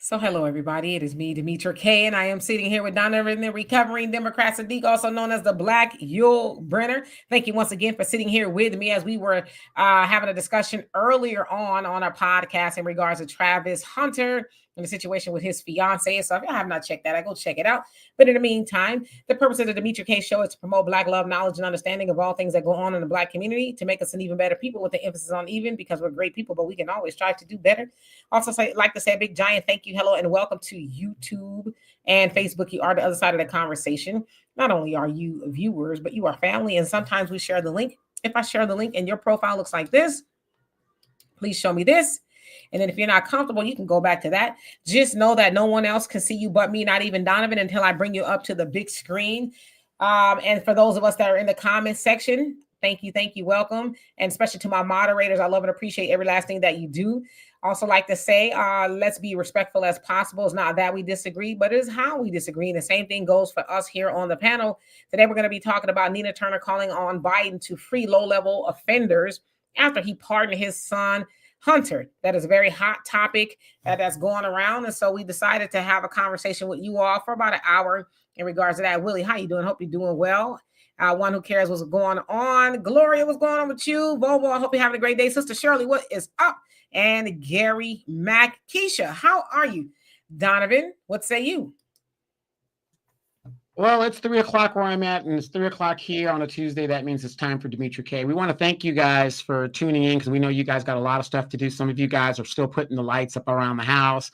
So, hello, everybody. It is me, Demetra K, and I am sitting here with Donovan, the recovering Democrat Sadiq, also known as the Black Yul Brenner. Thank you once again for sitting here with me as we were having a discussion earlier on our podcast in regards to Travis Hunter and the situation with his fiance. So, if you have not checked that, I go check it out. But in the meantime, the purpose of the Demetra K show is to promote Black love, knowledge, and understanding of all things that go on in the Black community to make us an even better people with the emphasis on even because we're great people, but we can always strive to do better. Also, like to say a big giant thank you, hello, and welcome to YouTube and Facebook. You are the other side of the conversation. Not only are you viewers, but you are family, and sometimes we share the link. If I share the link and your profile looks like this, please show me this. And then if you're not comfortable, you can go back to that. Just know that no one else can see you but me, not even Donovan, until I bring you up to the big screen. And for those of us that are in the comment section, thank you, welcome. And especially to my moderators, I love and appreciate every last thing that you do. Also like to say, let's be respectful as possible. It's not that we disagree, but it is how we disagree. And the same thing goes for us here on the panel. Today, we're going to be talking about Nina Turner calling on Biden to free low-level offenders after he pardoned his son, Hunter. That is a very hot topic that's going around. And so we decided to have a conversation with you all for about an hour in regards to that. Willie, how you doing? Hope you're doing well. One who cares what's going on. Gloria, what's going on with you? Bobo, I hope you're having a great day. Sister Shirley, what is up? And Gary Mac. Keisha, how are you? Donovan, what say you? Well, it's 3 o'clock where I'm at, and it's 3 o'clock here on a Tuesday. That means it's time for Demetra K. We want to thank you guys for tuning in because we know you guys got a lot of stuff to do. Some of you guys are still putting the lights up around the house.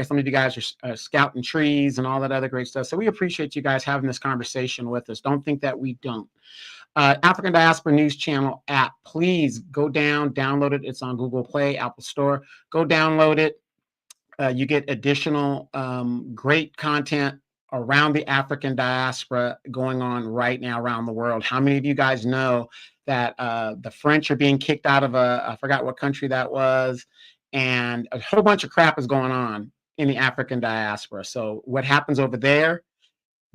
Some of you guys are scouting trees and all that other great stuff. So we appreciate you guys having this conversation with us. Don't think that we don't. African Diaspora News Channel app. Please go down, download it. It's on Google Play, Apple Store. Go download it. You get additional great content around the African diaspora going on right now around the world. How many of you guys know that the French are being kicked out of I forgot what country that was, and a whole bunch of crap is going on in the African diaspora. So what happens over there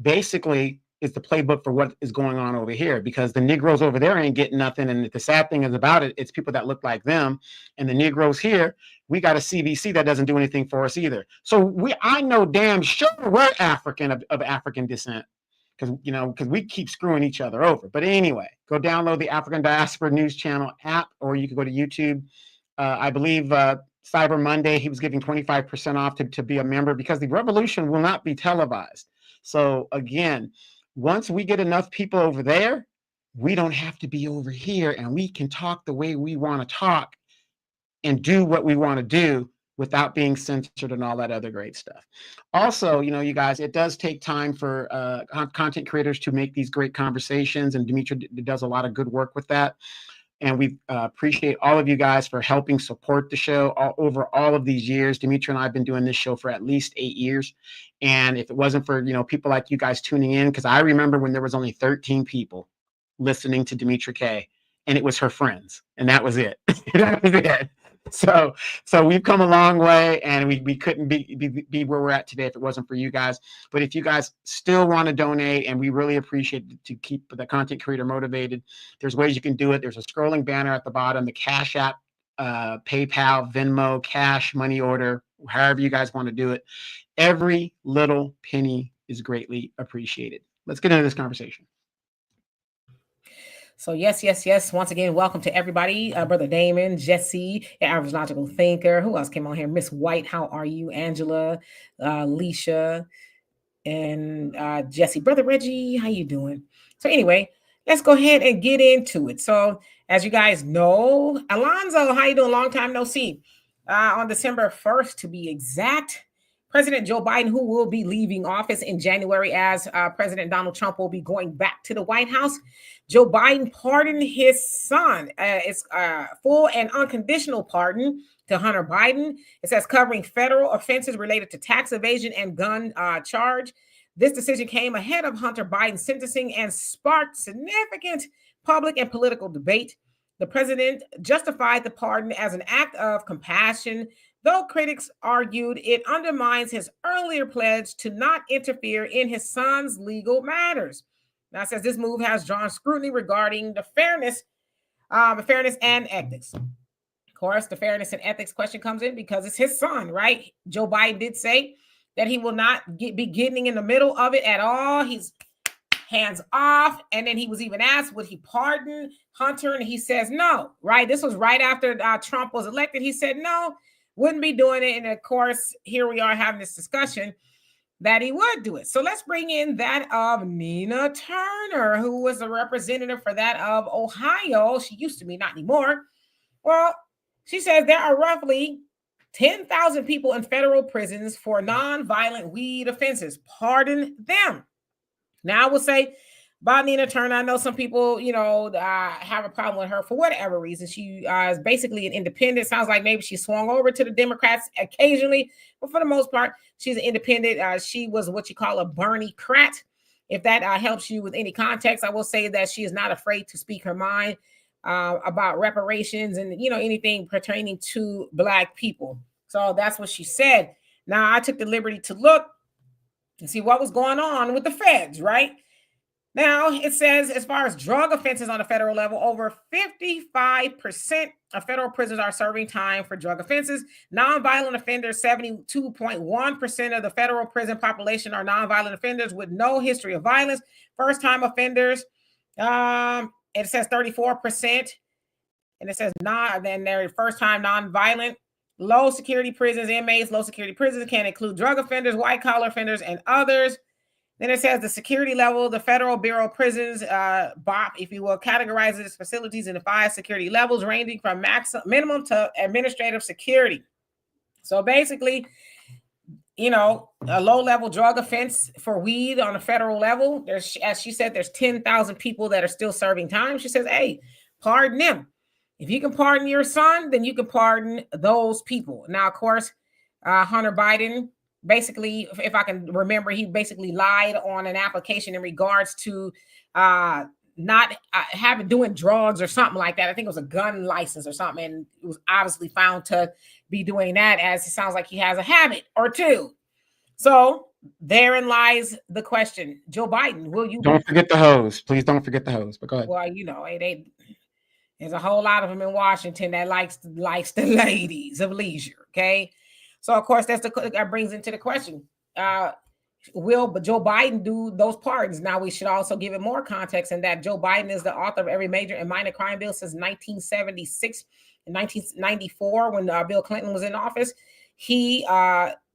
basically is the playbook for what is going on over here, because the Negroes over there ain't getting nothing. And the sad thing is about it, it's people that look like them. And the Negroes here, we got a CBC that doesn't do anything for us either. So I know damn sure we're African of African descent, because we keep screwing each other over. But anyway, go download the African Diaspora News Channel app, or you can go to YouTube. I believe Cyber Monday, he was giving 25% off to be a member, because the revolution will not be televised. So again, once we get enough people over there, we don't have to be over here, and we can talk the way we want to talk and do what we want to do without being censored and all that other great stuff. Also, you guys, it does take time for content creators to make these great conversations, and Demetra does a lot of good work with that. And we appreciate all of you guys for helping support the show over all of these years. Demetra and I have been doing this show for at least 8 years. And if it wasn't for, people like you guys tuning in, because I remember when there was only 13 people listening to Demetra K, and it was her friends, and that was it. That was it. So we've come a long way, and we couldn't be where we're at today if it wasn't for you guys. But if you guys still want to donate, and we really appreciate it to keep the content creator motivated, there's ways you can do it. There's a scrolling banner at the bottom, the Cash App, PayPal, Venmo, Cash, money order, however you guys want to do it. Every little penny is greatly appreciated. Let's get into this conversation. So yes. Once again, welcome to everybody. Brother Damon, Jesse, your average logical thinker. Who else came on here? Miss White, how are you? Angela, Leisha, and Jesse. Brother Reggie, how you doing? So anyway, let's go ahead and get into it. So as you guys know, Alonzo, how you doing? Long time no see. On December 1st, to be exact, President Joe Biden, who will be leaving office in January as President Donald Trump will be going back to the White House, Joe Biden pardoned his son. It's a full and unconditional pardon to Hunter Biden. It says covering federal offenses related to tax evasion and gun charge. This decision came ahead of Hunter Biden's sentencing and sparked significant public and political debate. The president justified the pardon as an act of compassion, though critics argued it undermines his earlier pledge to not interfere in his son's legal matters. Now, it says this move has drawn scrutiny regarding the fairness and ethics. course, the fairness and ethics question comes in because it's his son, right? Joe Biden did say that he will not be getting in the middle of it at all. He's hands off. And then he was even asked, would he pardon Hunter? And he says no, right? This was right after Trump was elected. He said no, wouldn't be doing it. And of course, here we are having this discussion that he would do it. So let's bring in that of Nina Turner, who was a representative for that of Ohio. She used to be, not anymore. Well, she says there are roughly 10,000 people in federal prisons for nonviolent weed offenses. Pardon them. Now, I will say about Nina Turner, I know some people, have a problem with her for whatever reason. She is basically an independent. Sounds like maybe she swung over to the Democrats occasionally, but for the most part, she's an independent. She was what you call a Bernie-crat. If that helps you with any context, I will say that she is not afraid to speak her mind about reparations and, anything pertaining to Black people. So that's what she said. Now, I took the liberty to look and see what was going on with the feds, right? Now, it says as far as drug offenses on a federal level, over 55% of federal prisoners are serving time for drug offenses. Nonviolent offenders, 72.1% of the federal prison population are nonviolent offenders with no history of violence. First-time offenders, it says 34%. And it says then they're first-time nonviolent. Low security prisons, inmates, low security prisons can include drug offenders, white collar offenders, and others. Then it says the security level, the Federal Bureau of Prisons, BOP, if you will, categorizes its facilities into 5 security levels, ranging from minimum to administrative security. So basically, a low-level drug offense for weed on a federal level, there's, as she said, there's 10,000 people that are still serving time. She says, hey, pardon them. If you can pardon your son, then you can pardon those people. Now, of course, Hunter Biden, basically, if I can remember, he basically lied on an application in regards to not doing drugs or something like that. I think it was a gun license or something, and it was obviously found to be doing that, as it sounds like he has a habit or two. So therein lies the question. Joe Biden, will you... Don't forget the hose. Please don't forget the hose. But go ahead. Well, there's a whole lot of them in Washington that likes the ladies of leisure. Okay, so of course that brings into the question: will Joe Biden do those pardons? Now we should also give it more context in that Joe Biden is the author of every major and minor crime bill since 1976 and 1994 when Bill Clinton was in office. He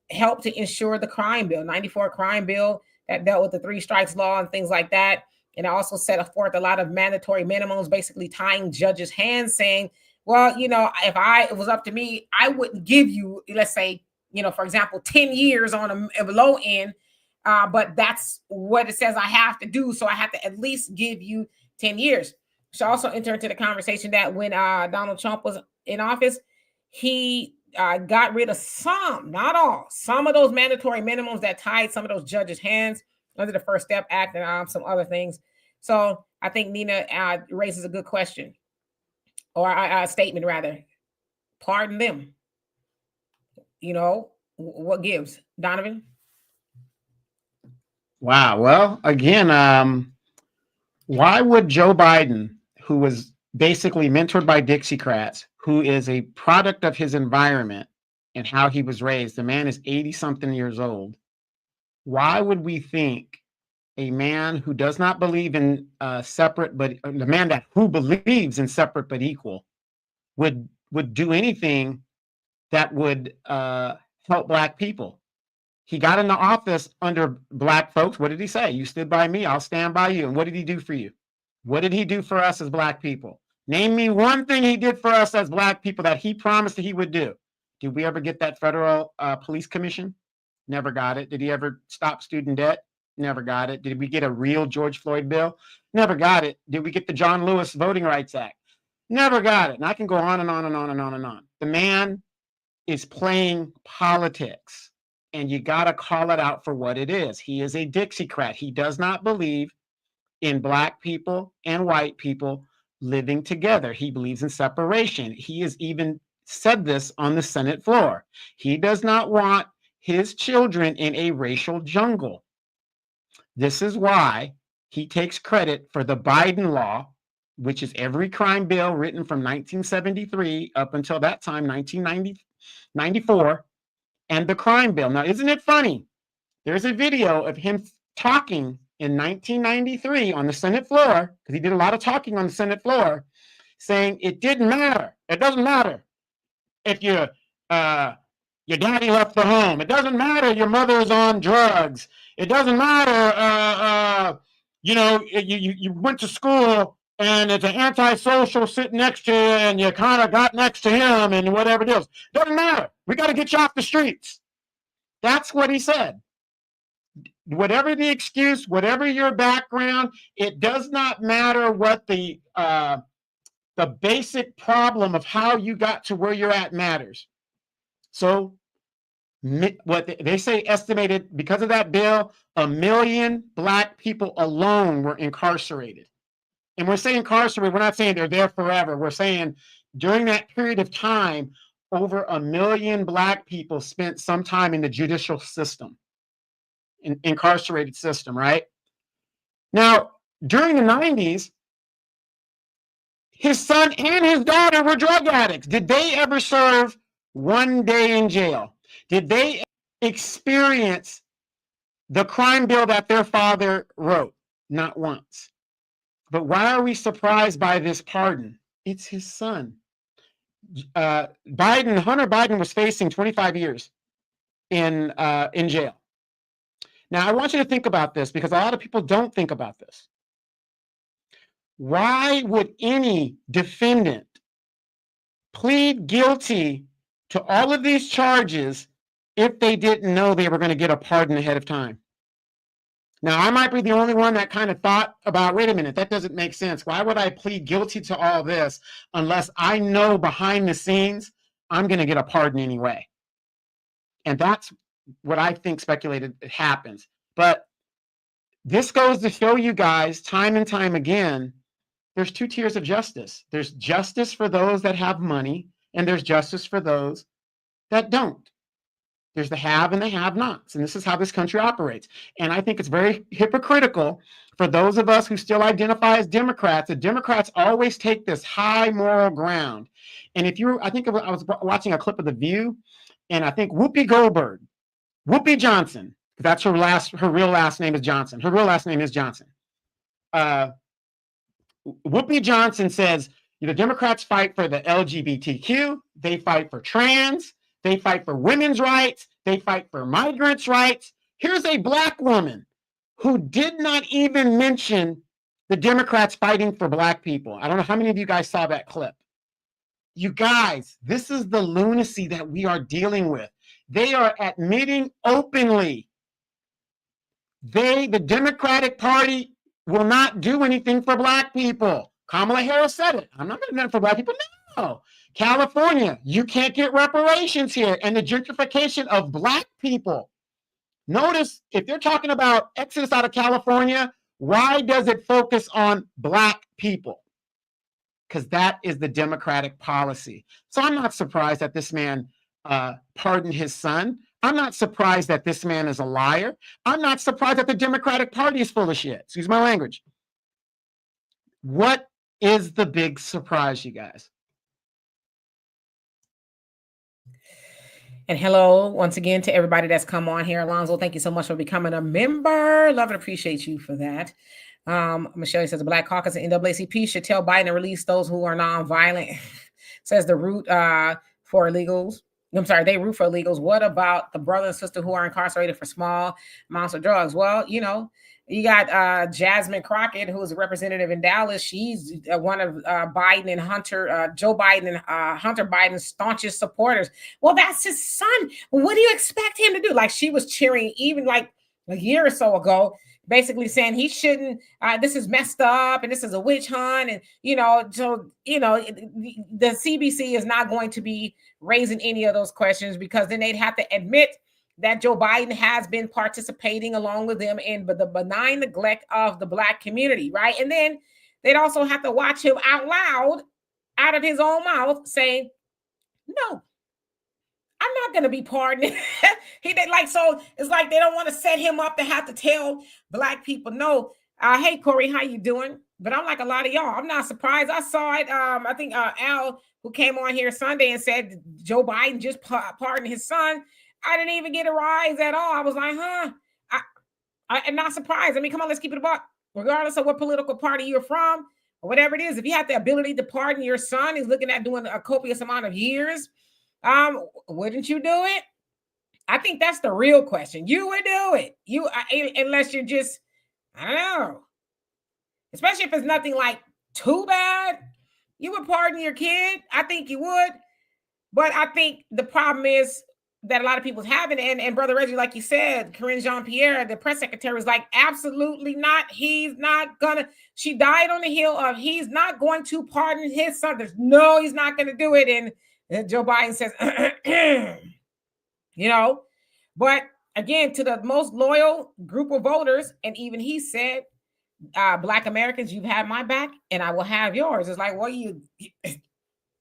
helped to ensure the crime bill, 94 crime bill that dealt with the 3 strikes law and things like that. And I also set forth a lot of mandatory minimums, basically tying judges' hands, saying, well, if it was up to me, I wouldn't give you, let's say, for example, 10 years on a low end, but that's what it says I have to do. So I have to at least give you 10 years. She also entered into the conversation that when Donald Trump was in office, he got rid of some, not all, some of those mandatory minimums that tied some of those judges' hands under the First Step Act and some other things. So I think Nina raises a good question, or a statement rather. Pardon them. What gives? Donovan? Wow. Well, again, why would Joe Biden, who was basically mentored by Dixiecrats, who is a product of his environment and how he was raised, the man is 80-something years old, why would we think a man who does not believe in separate, but the man who believes in separate but equal would do anything that would help Black people? He got into office under Black folks. What did he say? You stood by me, I'll stand by you. And what did he do for you? What did he do for us as Black people? Name me one thing he did for us as Black people that he promised that he would do. Did we ever get that federal police commission? Never got it. Did he ever stop student debt? Never got it. Did we get a real George Floyd bill? Never got it. Did we get the John Lewis Voting Rights Act? Never got it. And I can go on and on and on and on and on. The man is playing politics, and you got to call it out for what it is. He is a Dixiecrat. He does not believe in Black people and white people living together. He believes in separation. He has even said this on the Senate floor. He does not want his children in a racial jungle. This is why he takes credit for the Biden law which is every crime bill written from 1973 up until that time, 1994, and the crime bill. Now, isn't it funny? There's a video of him talking in 1993 on the Senate floor, because he did a lot of talking on the Senate floor, saying it didn't matter. It doesn't matter if your daddy left the home. It doesn't matter your mother is on drugs. It doesn't matter, you went to school and it's an antisocial sitting next to you and you kind of got next to him and whatever it is. Doesn't matter. We got to get you off the streets. That's what he said. Whatever the excuse, whatever your background, it does not matter what the basic problem of how you got to where you're at matters. So what they say estimated, because of that bill, 1 million Black people alone were incarcerated. And we're saying incarcerated, we're not saying they're there forever. We're saying during that period of time, over 1 million Black people spent some time in the judicial system, incarcerated system, right? Now, during the 90s, his son and his daughter were drug addicts. Did they ever serve 1 day in jail? Did they experience the crime bill that their father wrote? Not once. But why are we surprised by this pardon? It's his son. Hunter Biden was facing 25 years in jail. Now, I want you to think about this, because a lot of people don't think about this. Why would any defendant plead guilty to all of these charges if they didn't know they were going to get a pardon ahead of time? Now, I might be the only one that kind of thought about, wait a minute, that doesn't make sense. Why would I plead guilty to all this unless I know behind the scenes I'm going to get a pardon anyway? And that's what I think speculated happens. But this goes to show you guys time and time again, there's 2 tiers of justice. There's justice for those that have money, and there's justice for those that don't. There's the have and the have-nots, and this is how this country operates. And I think it's very hypocritical for those of us who still identify as Democrats. The Democrats always take this high moral ground. And I was watching a clip of The View, and I think Whoopi Goldberg, Whoopi Johnson, that's her real last name is Johnson. Her real last name is Johnson. Whoopi Johnson says, the Democrats fight for the LGBTQ, they fight for trans, they fight for women's rights, they fight for migrants' rights. Here's a Black woman who did not even mention the Democrats fighting for Black people. I don't know how many of you guys saw that clip. You guys, this is the lunacy that we are dealing with. They are admitting openly, the Democratic Party will not do anything for Black people. Kamala Harris said it. I'm not going to do nothing for Black people. No. California, you can't get reparations here. And the gentrification of Black people. Notice, if they're talking about exodus out of California, why does it focus on Black people? Because that is the Democratic policy. So I'm not surprised that this man pardoned his son. I'm not surprised that this man is a liar. I'm not surprised that the Democratic Party is full of shit. Excuse my language. What is the big surprise, you guys? And hello, once again, to everybody that's come on here. Alonzo, thank you so much for becoming a member. Love and appreciate you for that. Michelle says the Black Caucus and NAACP should tell Biden to release those who are nonviolent. Says the root for illegals. I'm sorry, they root for illegals. What about the brother and sister who are incarcerated for small amounts of drugs? Well, you got Jasmine Crockett, who is a representative in Dallas. She's one of Biden and Hunter, Joe Biden and Hunter Biden's staunchest supporters. Well, that's his son. What do you expect him to do? Like, she was cheering even like a year or so ago, basically saying he shouldn't, this is messed up and this is a witch hunt. And, the CBC is not going to be raising any of those questions, because then they'd have to admit that Joe Biden has been participating along with them in the benign neglect of the Black community, right? And then they'd also have to watch him out loud, out of his own mouth, saying, no, I'm not going to be pardoned. So it's like they don't want to set him up to have to tell Black people no. Hey, Corey, how you doing? But I'm like a lot of y'all. I'm not surprised. I saw it. I think Al, who came on here Sunday and said Joe Biden just pardoned his son. I didn't even get a rise at all. I was like, huh. I'm not surprised. I mean, come on, let's keep it about. Regardless of what political party you're from or whatever it is, if you have the ability to pardon your son, he's looking at doing a copious amount of years. Wouldn't you do it? I think that's the real question. You would do it. Unless you're just, I don't know. Especially if it's nothing like too bad, you would pardon your kid. I think you would. But I think the problem is that a lot of people's having, and Brother Reggie, like you said, Corinne Jean Pierre, the press secretary, was like, absolutely not. He's not gonna. She died on the hill of he's not going to pardon his son. There's no, he's not going to do it. And Joe Biden says, you know, but again, to the most loyal group of voters, and even he said, Black Americans, you've had my back, and I will have yours. It's like, well, you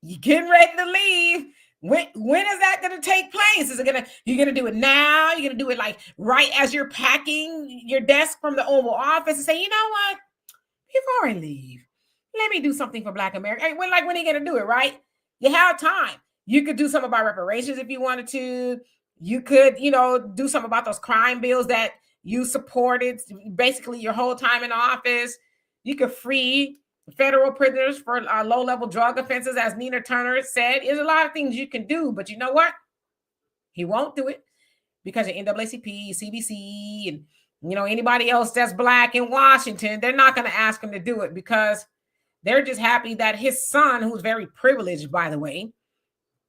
getting ready to leave. When is that going to take place? Is it gonna you're gonna do it now? You're gonna do it like right as you're packing your desk from the Oval Office and say, you know what? Before I leave, let me do something for Black America. When are you gonna do it? Right? You have time. You could do something about reparations if you wanted to. You could, do something about those crime bills that you supported basically your whole time in office. You could free federal prisoners for low-level drug offenses, as Nina Turner said. There's a lot of things you can do, but you know what? He won't do it because of NAACP, CBC, and anybody else that's Black in Washington. They're not going to ask him to do it because they're just happy that his son, who's very privileged, by the way,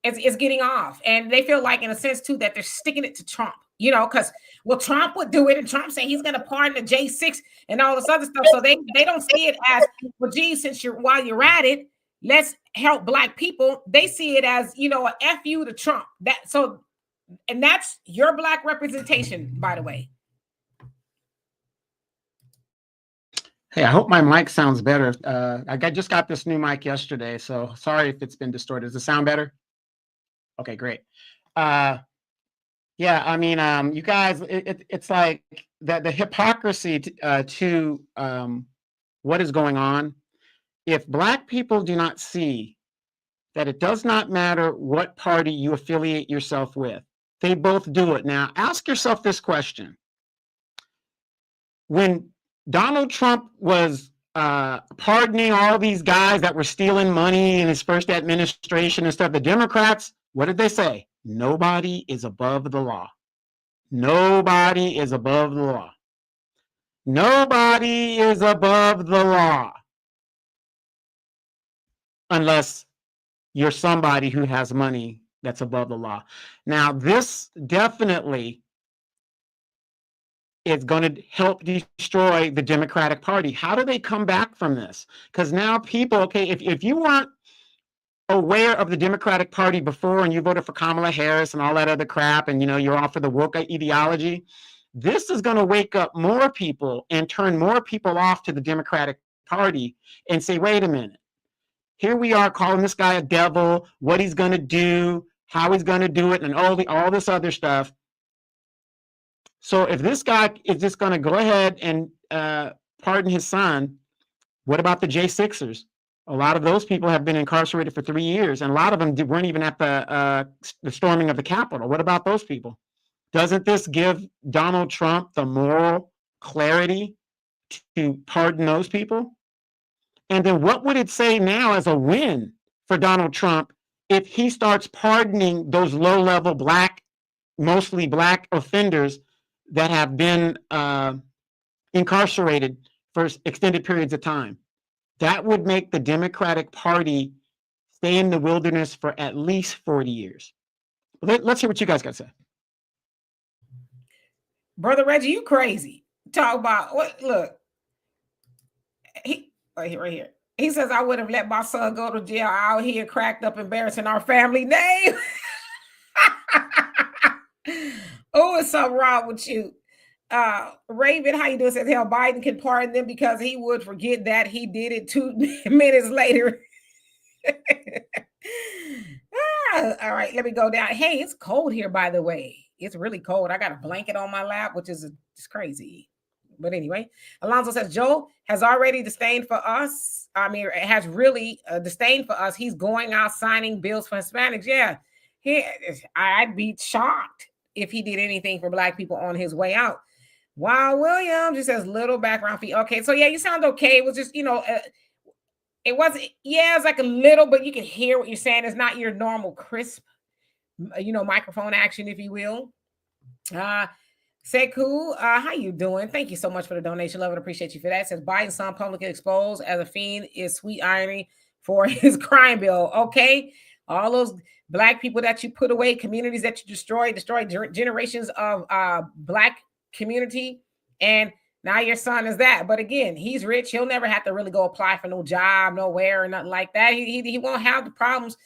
is getting off. And they feel like, in a sense, too, that they're sticking it to Trump, because, well, Trump would do it, and Trump said he's going to pardon the J6 and all this other stuff. So they don't see it as, well, geez, while you're at it, let's help Black people. They see it as, a F you to Trump. And that's your Black representation, by the way. Hey, I hope my mic sounds better. I just got this new mic yesterday, so sorry if it's been distorted. Does it sound better? Okay, great. Yeah, I mean, you guys, it's like the hypocrisy to what is going on. If Black people do not see that it does not matter what party you affiliate yourself with, they both do it. Now, ask yourself this question. When Donald Trump was pardoning all these guys that were stealing money in his first administration and stuff, the Democrats, what did they say? Nobody is above the law. Nobody is above the law. Nobody is above the law. Unless you're somebody who has money that's above the law. Now, this definitely is going to help destroy the Democratic Party. How do they come back from this? Because now people, okay, if you weren't aware of the Democratic Party before and you voted for Kamala Harris and all that other crap, and you're all for the woke ideology, this is going to wake up more people and turn more people off to the Democratic Party and say, wait a minute, here we are calling this guy a devil, what he's going to do, how he's going to do it, and all this other stuff. So if this guy is just going to go ahead and pardon his son, what about the J6ers? A lot of those people have been incarcerated for 3 years, and a lot of them weren't even at the storming of the Capitol. What about those people? Doesn't this give Donald Trump the moral clarity to pardon those people? And then what would it say now as a win for Donald Trump if he starts pardoning those low-level mostly Black offenders that have been incarcerated for extended periods of time? That would make the Democratic Party stay in the wilderness for at least 40 years. Let's hear what you guys got to say. Brother Reggie, you crazy. Talk about what? Look, right here. He says, I would have let my son go to jail out here cracked up, embarrassing our family name. Oh, it's something wrong with you. Raven, how you doing? Says, hell, Biden can pardon them because he would forget that he did it 2 minutes later. All right, let me go down. Hey, it's cold here, by the way. It's really cold. I got a blanket on my lap, which is just crazy. But anyway, Alonzo says Joe has already disdained for us. I mean, has really disdained for us. He's going out signing bills for Hispanics. Yeah, he. I'd be shocked if he did anything for Black people on his way out. Wow, Williams just says little background fee. Okay, so yeah, you sound okay. It was just it wasn't. Yeah, it's like a little, but you can hear what you're saying. It's not your normal crisp, microphone action, if you will. Seku, how you doing? Thank you so much for the donation. Love and appreciate you for that. It says Biden's son publicly exposed as a fiend is sweet irony for his crime bill. Okay, all those Black people that you put away, communities that you destroyed generations of Black community, and now your son is that. But again, he's rich. He'll never have to really go apply for no job, nowhere, or nothing like that. He won't have the problems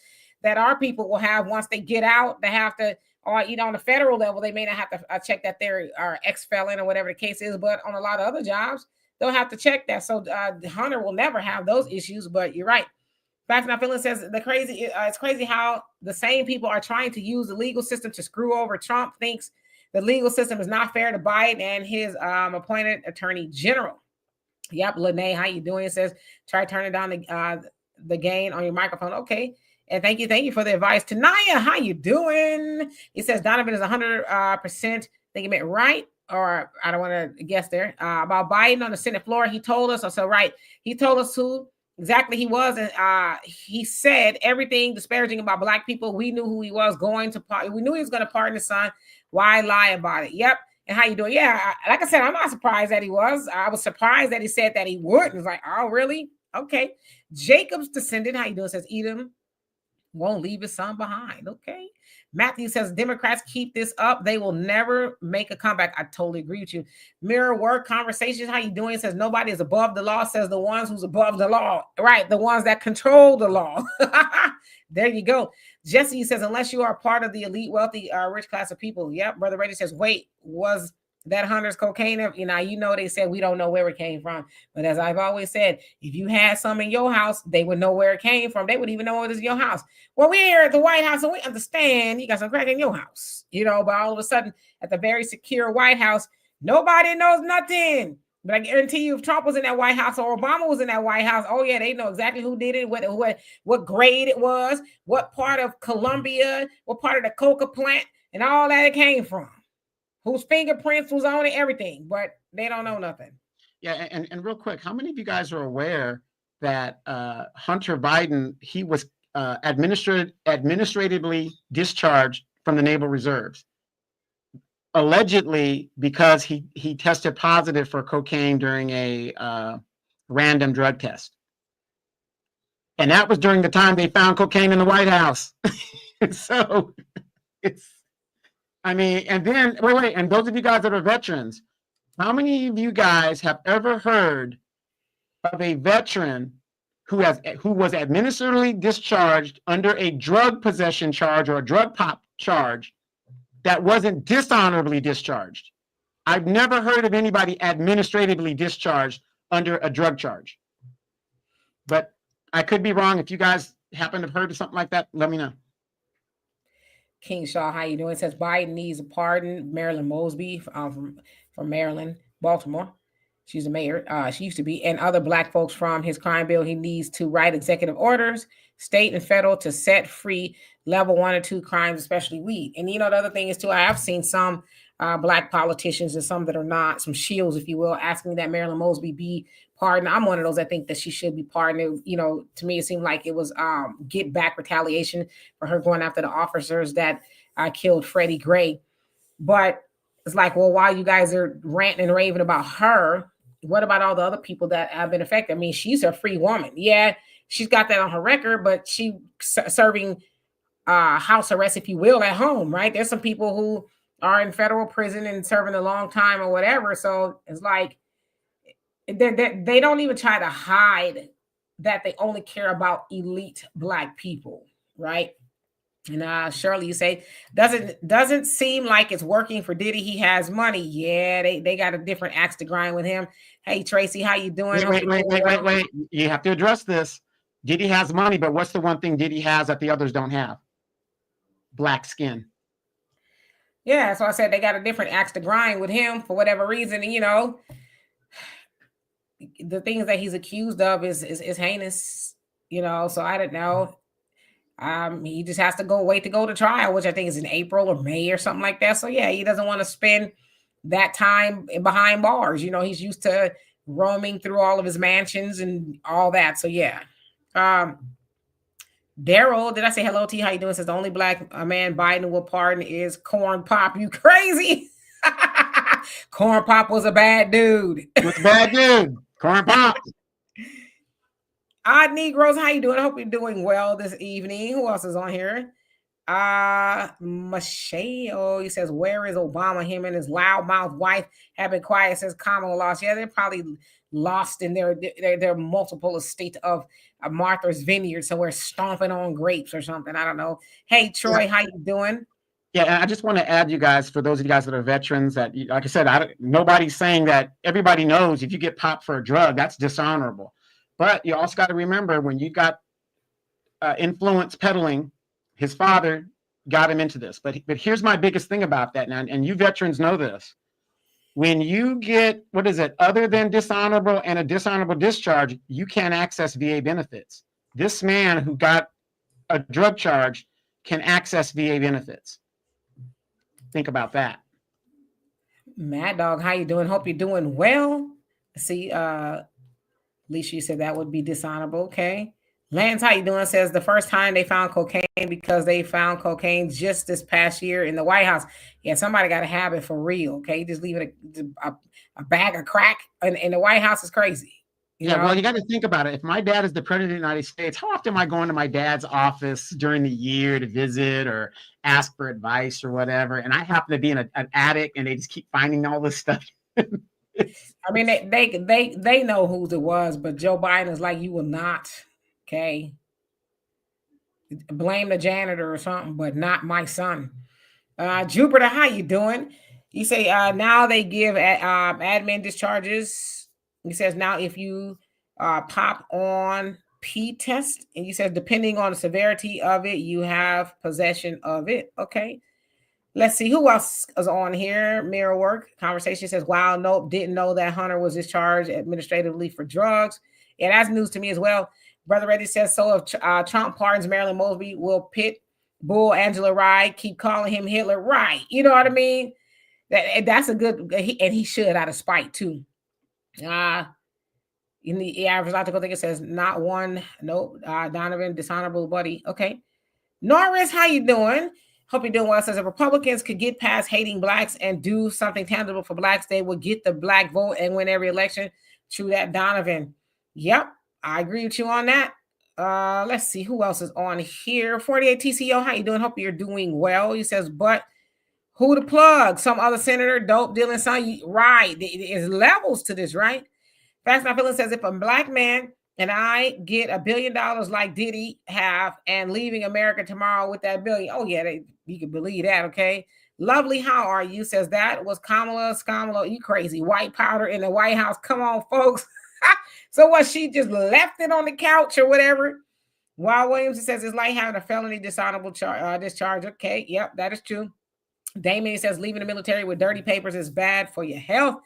that our people will have once they get out. They have to, or on the federal level, they may not have to check that they're ex-felon or whatever the case is, but on a lot of other jobs, they'll have to check that. So Hunter will never have those issues. But you're right. Facts Not Feeling says it's crazy how the same people are trying to use the legal system to screw over Trump. Thinks the legal system is not fair to Biden and his appointed attorney general. Yep, Lene, how you doing? It says try turning down the gain on your microphone. Okay. And thank you for the advice. Tanaya, how you doing? He says Donovan is 100%. Think he meant right, or I don't want to guess there. About Biden on the Senate floor, he told us. So right, he told us who exactly he was, and he said everything disparaging about Black people. We knew who he was going to. We knew he was going to pardon his son. Why lie about it? Yep. And how you doing? Yeah, like I said, I'm not surprised that he was. I was surprised that he said that he would. It's like, oh, really? Okay. Jacob's descendant, how you doing? Says Edom won't leave his son behind. Okay. Matthew says Democrats keep this up, they will never make a comeback. I totally agree with you. Mirror work conversations, how you doing? Says nobody is above the law, says the ones who's above the law. Right, the ones that control the law. There you go. Jesse says unless you are part of the elite, wealthy, rich class of people. Yep. Brother Reggie says wait, was that Hunter's cocaine? They said we don't know where it came from. But as I've always said, if you had some in your house, they would know where it came from. They would even know it was your house. Well, we're here at the White House and we understand you got some crack in your house, but all of a sudden at the very secure White House, nobody knows nothing. But I guarantee you, if Trump was in that White House or Obama was in that White House, oh yeah, they know exactly who did it, what grade it was, what part of Columbia, what part of the coca plant, and all that it came from. Whose fingerprints was on it, everything, but they don't know nothing. Yeah, and real quick, how many of you guys are aware that Hunter Biden, he was administratively discharged from the Naval Reserves, allegedly because he tested positive for cocaine during a random drug test, and that was during the time they found cocaine in the White House. So it's. I mean, and then wait, and those of you guys that are veterans, how many of you guys have ever heard of a veteran who was administratively discharged under a drug possession charge or a drug pop charge that wasn't dishonorably discharged? I've never heard of anybody administratively discharged under a drug charge. But I could be wrong. If you guys happen to have heard of something like that, let me know. King Shaw, how you doing? It says Biden needs a pardon. Marilyn Mosby from Maryland, Baltimore. She's a mayor. She used to be. And other Black folks from his crime bill. He needs to write executive orders, state and federal, to set free level 1 or 2 crimes, especially weed. And the other thing is too, I have seen some Black politicians and some that are not, some shields, if you will, asking that Marilyn Mosby be pardoned. I'm one of those that think that she should be pardoned. To me, it seemed like it was get back retaliation for her going after the officers that killed Freddie Gray. But it's like, well, while you guys are ranting and raving about her, what about all the other people that have been affected? I mean, she's a free woman. Yeah, she's got that on her record, but she serving house arrest, if you will, at home, right? There's some people who are in federal prison and serving a long time or whatever. So it's like, they don't even try to hide that they only care about elite Black people, right? And Shirley, you say doesn't seem like it's working for Diddy. He has money. Yeah, they got a different axe to grind with him. Hey Tracy, how you doing? Wait. You have to address this. Diddy has money, but what's the one thing Diddy has that the others don't have? Black skin. Yeah, so I said they got a different axe to grind with him for whatever reason. the things that he's accused of is heinous, you know. So I don't know. He just has to wait to go to trial, which I think is in April or May or something like that. So yeah, he doesn't want to spend that time behind bars. You know, he's used to roaming through all of his mansions and all that. So yeah. Um, Daryl, did I say hello to you? How you doing? Says the only black man Biden will pardon is Corn Pop. You crazy? Corn Pop was a bad dude. What's a bad dude? Corn Pop. Odd Negroes, how you doing? I hope you're doing well this evening. Who else is on here? Michelle, he says, where is Obama? Him and his loudmouth wife have been quiet since Kamala lost. Yeah, they're probably lost in their multiple estate of Martha's Vineyard, so we're stomping on grapes or something. I don't know. Hey, Troy, how you doing? Yeah, I just want to add, you guys, for those of you guys that are veterans, that, like I said, nobody's saying that. Everybody knows if you get popped for a drug, that's dishonorable. But you also got to remember, when you got influence peddling, his father got him into this. But here's my biggest thing about that now, and you veterans know this. When you get, what is it, other than dishonorable and a dishonorable discharge, you can't access VA benefits. This man who got a drug charge can access VA benefits. Think about that. Mad Dog, how you doing? Hope you're doing well. See, Alicia, you said that would be dishonorable. Okay. Lance, how you doing? Says the first time they found cocaine because they found cocaine just this past year in the White House. Yeah, somebody got to have it for real. Okay, just leaving a bag of crack in the White House is crazy. Well, you got to think about it. If my dad is the president of the United States, how often am I going to my dad's office during the year to visit or ask for advice or whatever? And I happen to be an addict, and they just keep finding all this stuff. I mean, they know whose it was, but Joe Biden is like, you will not. Okay. Blame the janitor or something, but not my son. Jupiter, how you doing? You say now they give admin discharges. He says now if you pop on P test, and he says depending on the severity of it, you have possession of it. Okay. Let's see who else is on here. Mirror work conversation says, wow, nope, didn't know that Hunter was discharged administratively for drugs. Yeah, that's news to me as well. Brother Reddy says, so if Trump pardons Marilyn Mosby, will Pitt, Bull, Angela Rye keep calling him Hitler? Right. You know what I mean? That's a good, and he should out of spite too. In the average article, I think it says not one. Nope. Donovan, dishonorable buddy. Okay. Norris, how you doing? Hope you're doing well. Says if Republicans could get past hating blacks and do something tangible for blacks, they would get the black vote and win every election. True that, Donovan. Yep, I agree with you on that. Let's see who else is on here. 48 TCO, how you doing? Hope you're doing well. He says, but who to plug? Some other senator, dope dealing son. Right, there's levels to this, right? Fast Not Feeling says if a black man and I get $1 billion like Diddy have and leaving America tomorrow with that billion. Oh, yeah, you can believe that, okay? Lovely, how are you? Says that was Kamala. You crazy. White powder in the White House. Come on, folks. So what, she just left it on the couch or whatever? While Williams says it's like having a felony dishonorable discharge. Okay, yep, that is true. Damien says leaving the military with dirty papers is bad for your health.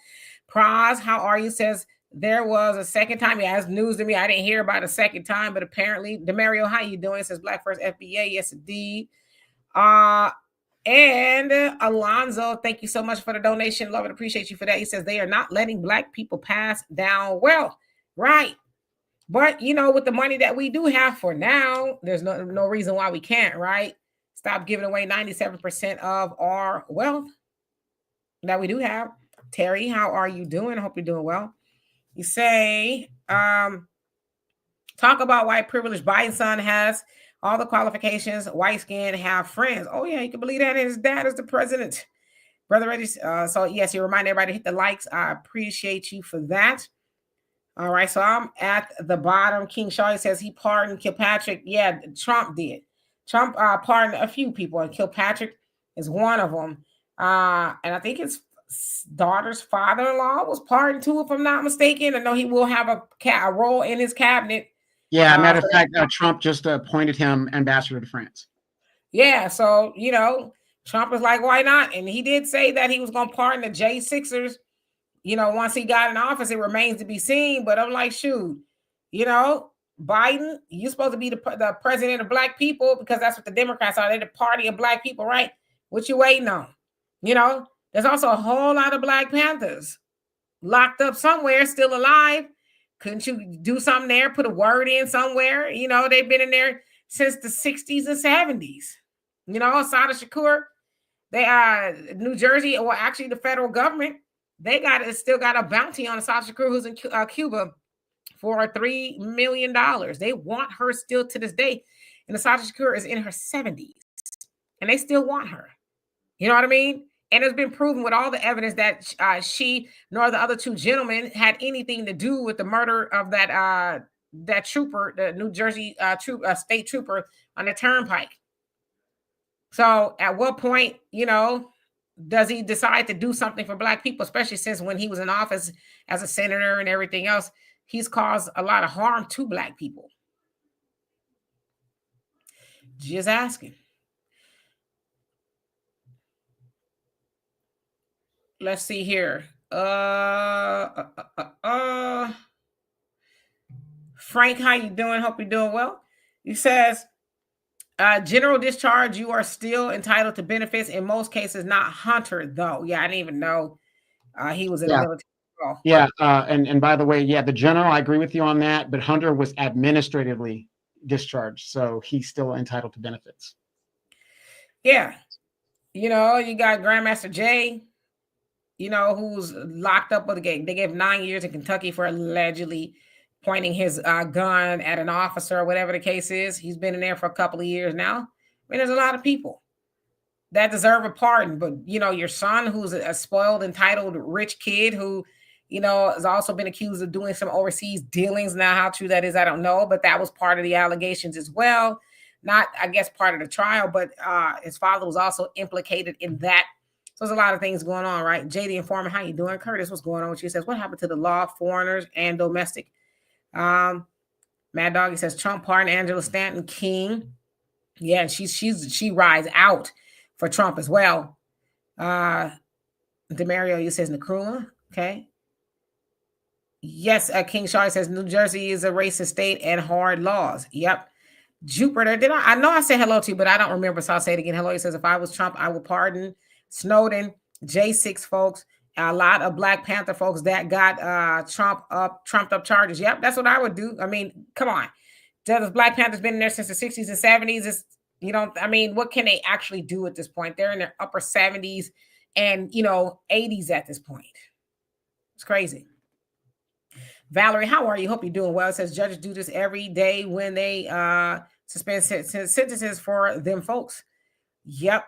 Praz, how are you? Says there was a second time. Yeah, that's news to me. I didn't hear about a second time, but apparently, Demario, how you doing? It says Black First FBA. Yes, indeed. And Alonzo, thank you so much for the donation. Love and appreciate you for that. He says they are not letting black people pass down wealth. Right. But, you know, with the money that we do have for now, there's no reason why we can't, right? Stop giving away 97% of our wealth that we do have. Terry, how are you doing? I hope you're doing well. You say, talk about white privilege. Biden's son has all the qualifications, white skin, have friends. Oh, yeah, you can believe that. And his dad is the president. Brother Reddy. So, yes, you remind everybody to hit the likes. I appreciate you for that. All right, so I'm at the bottom. King Shaw says he pardoned Kilpatrick. Yeah, Trump did. Trump pardoned a few people, and Kilpatrick is one of them. And I think his daughter's father-in-law was pardoned too, if I'm not mistaken. I know he will have a role in his cabinet. Yeah, matter of fact, Trump just appointed him ambassador to France. Yeah, so, you know, Trump is like, why not? And he did say that he was going to pardon the J6ers. once he got in office, it remains to be seen. But I'm like, shoot, Biden, you're supposed to be the president of black people because that's what the Democrats are. They're the party of black people, right? What you waiting on? There's also a whole lot of Black Panthers locked up somewhere, still alive. Couldn't you do something there? Put a word in somewhere? They've been in there since the 60s and 70s. Assata Shakur, they New Jersey, or actually the federal government, still got a bounty on Assata Shakur, who's in Cuba, for $3 million. They want her still to this day. And Assata Shakur is in her 70s. And they still want her. You know what I mean? And it's been proven with all the evidence that she nor the other two gentlemen had anything to do with the murder of that trooper, the New Jersey state trooper on the turnpike. So at what point, does he decide to do something for black people, especially since when he was in office as a senator and everything else, he's caused a lot of harm to black people? Just asking. Let's see here. Frank, how you doing? Hope you're doing well. He says, general discharge, you are still entitled to benefits. In most cases, not Hunter, though. Yeah, I didn't even know he was in the military. Yeah, and by the way, yeah, the general, I agree with you on that, but Hunter was administratively discharged, so he's still entitled to benefits. Yeah. You got Grandmaster Jay, who's locked up with they gave 9 years in Kentucky for allegedly pointing his gun at an officer or whatever the case is. He's been in there for a couple of years now. I mean, there's a lot of people that deserve a pardon, but your son, who's a spoiled, entitled, rich kid who, has also been accused of doing some overseas dealings. Now, how true that is, I don't know, but that was part of the allegations as well. Not, I guess, part of the trial, but his father was also implicated in that. So there's a lot of things going on, right? JD Informer, how you doing? Curtis, what's going on with you? He says, what happened to the law, foreigners and domestic? Mad Doggy says, Trump pardoned Angela Stanton King. Yeah, and she rides out for Trump as well. Demario, you says Nkrumah. Okay. Yes, King Shaw says New Jersey is a racist state and hard laws. Yep. Jupiter, I know I said hello to you, but I don't remember, so I'll say it again. Hello, he says, if I was Trump, I would pardon Snowden, J6 folks, a lot of Black Panther folks that got trumped up charges. Yep, that's what I would do. I mean, come on. Does Black Panther's been in there since the 60s and 70s? What can they actually do at this point? They're in their upper 70s and 80s at this point. It's crazy. Valerie, how are you? Hope you're doing well. It says judges do this every day when they suspend sentences for them folks. Yep.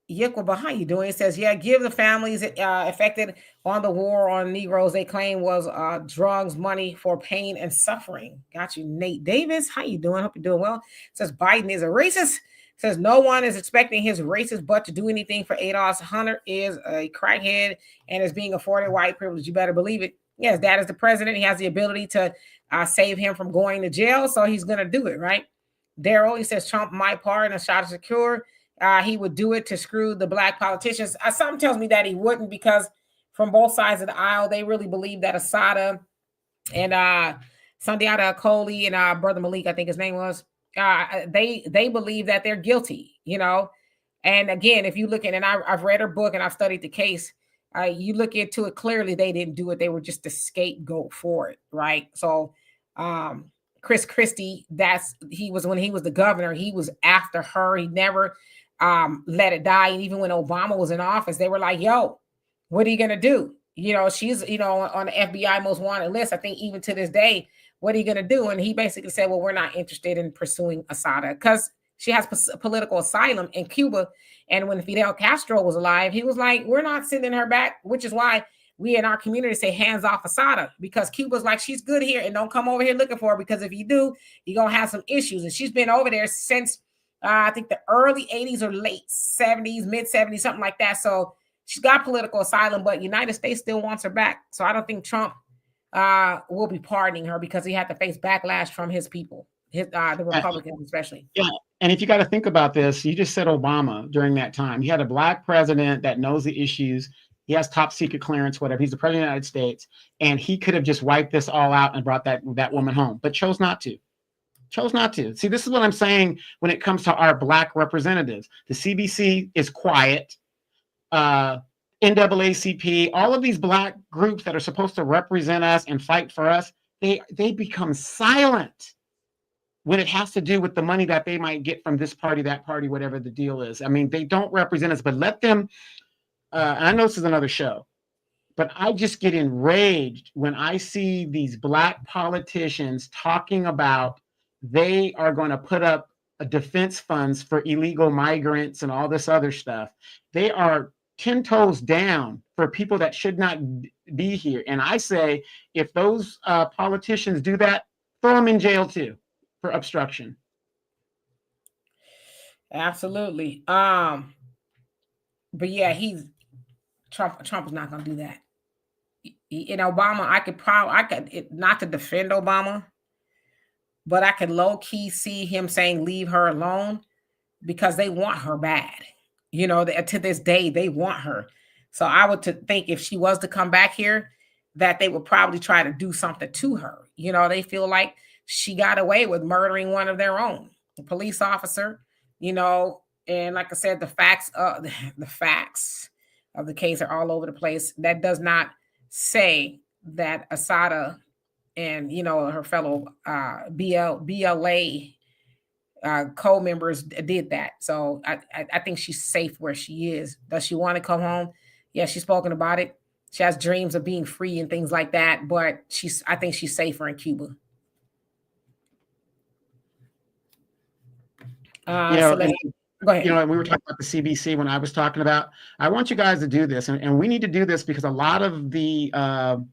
Yikwa, how you doing? It says, yeah, give the families affected on the war on Negroes they claim was drugs, money for pain and suffering. Got you, Nate Davis. How you doing? Hope you're doing well. It says Biden is a racist. It says no one is expecting his racist butt to do anything for ADOS. Hunter is a crackhead and is being afforded white privilege. You better believe it. Yes, that is the president. He has the ability to save him from going to jail, so he's going to do it, right? Daryl, he says Trump might pardon Assata Shakur. He would do it to screw the Black politicians. Something tells me that he wouldn't, because from both sides of the aisle, they really believe that Assata and Sundiata Acoli and Brother Malik, I think his name was, they believe that they're guilty, And again, if you look at, and I've read her book and I've studied the case, you look into it clearly, they didn't do it. They were just the scapegoat for it, right? So Chris Christie, when he was the governor, he was after her. He never let it die. And even when Obama was in office, they were like, yo, what are you going to do? She's, on the FBI most wanted list. I think even to this day, what are you going to do? And he basically said, well, we're not interested in pursuing Assata because she has political asylum in Cuba. And when Fidel Castro was alive, he was like, we're not sending her back, which is why we in our community say hands off Assata, because Cuba's like, she's good here and don't come over here looking for her, because if you do, you're going to have some issues. And she's been over there since I think the early 80s or late 70s, mid 70s, something like that. So she's got political asylum, but United States still wants her back. So I don't think Trump will be pardoning her, because he had to face backlash from his people, the Republicans especially. Yeah. And if you got to think about this, you just said Obama during that time. He had a Black president that knows the issues. He has top secret clearance, whatever. He's the president of the United States, and he could have just wiped this all out and brought that woman home, but chose not to. Chose not to. See, this is what I'm saying when it comes to our Black representatives. The CBC is quiet. NAACP, all of these Black groups that are supposed to represent us and fight for us, they become silent when it has to do with the money that they might get from this party, that party, whatever the deal is. I mean, they don't represent us, but let them, and I know this is another show, but I just get enraged when I see these Black politicians talking about they are going to put up defense funds for illegal migrants and all this other stuff. They are 10 toes down for people that should not be here. And I say, if those politicians do that, throw them in jail too for obstruction. Absolutely. But yeah, Trump is not going to do that. In Obama, I could not to defend Obama, but I could low key see him saying, leave her alone, because they want her bad. You know, to this day, they want her. So I would think if she was to come back here, that they would probably try to do something to her. You know, they feel like she got away with murdering one of their own, a police officer, you know, and like I said, the facts of the case are all over the place. That does not say that Asada and, you know, her fellow BLA co-members did that. So I think she's safe where she is. Does she want to come home? Yeah, she's spoken about it. She has dreams of being free and things like that, but I think she's safer in Cuba. Go ahead. You know, we were talking about the CBC when I was talking about, I want you guys to do this, and we need to do this because a lot of the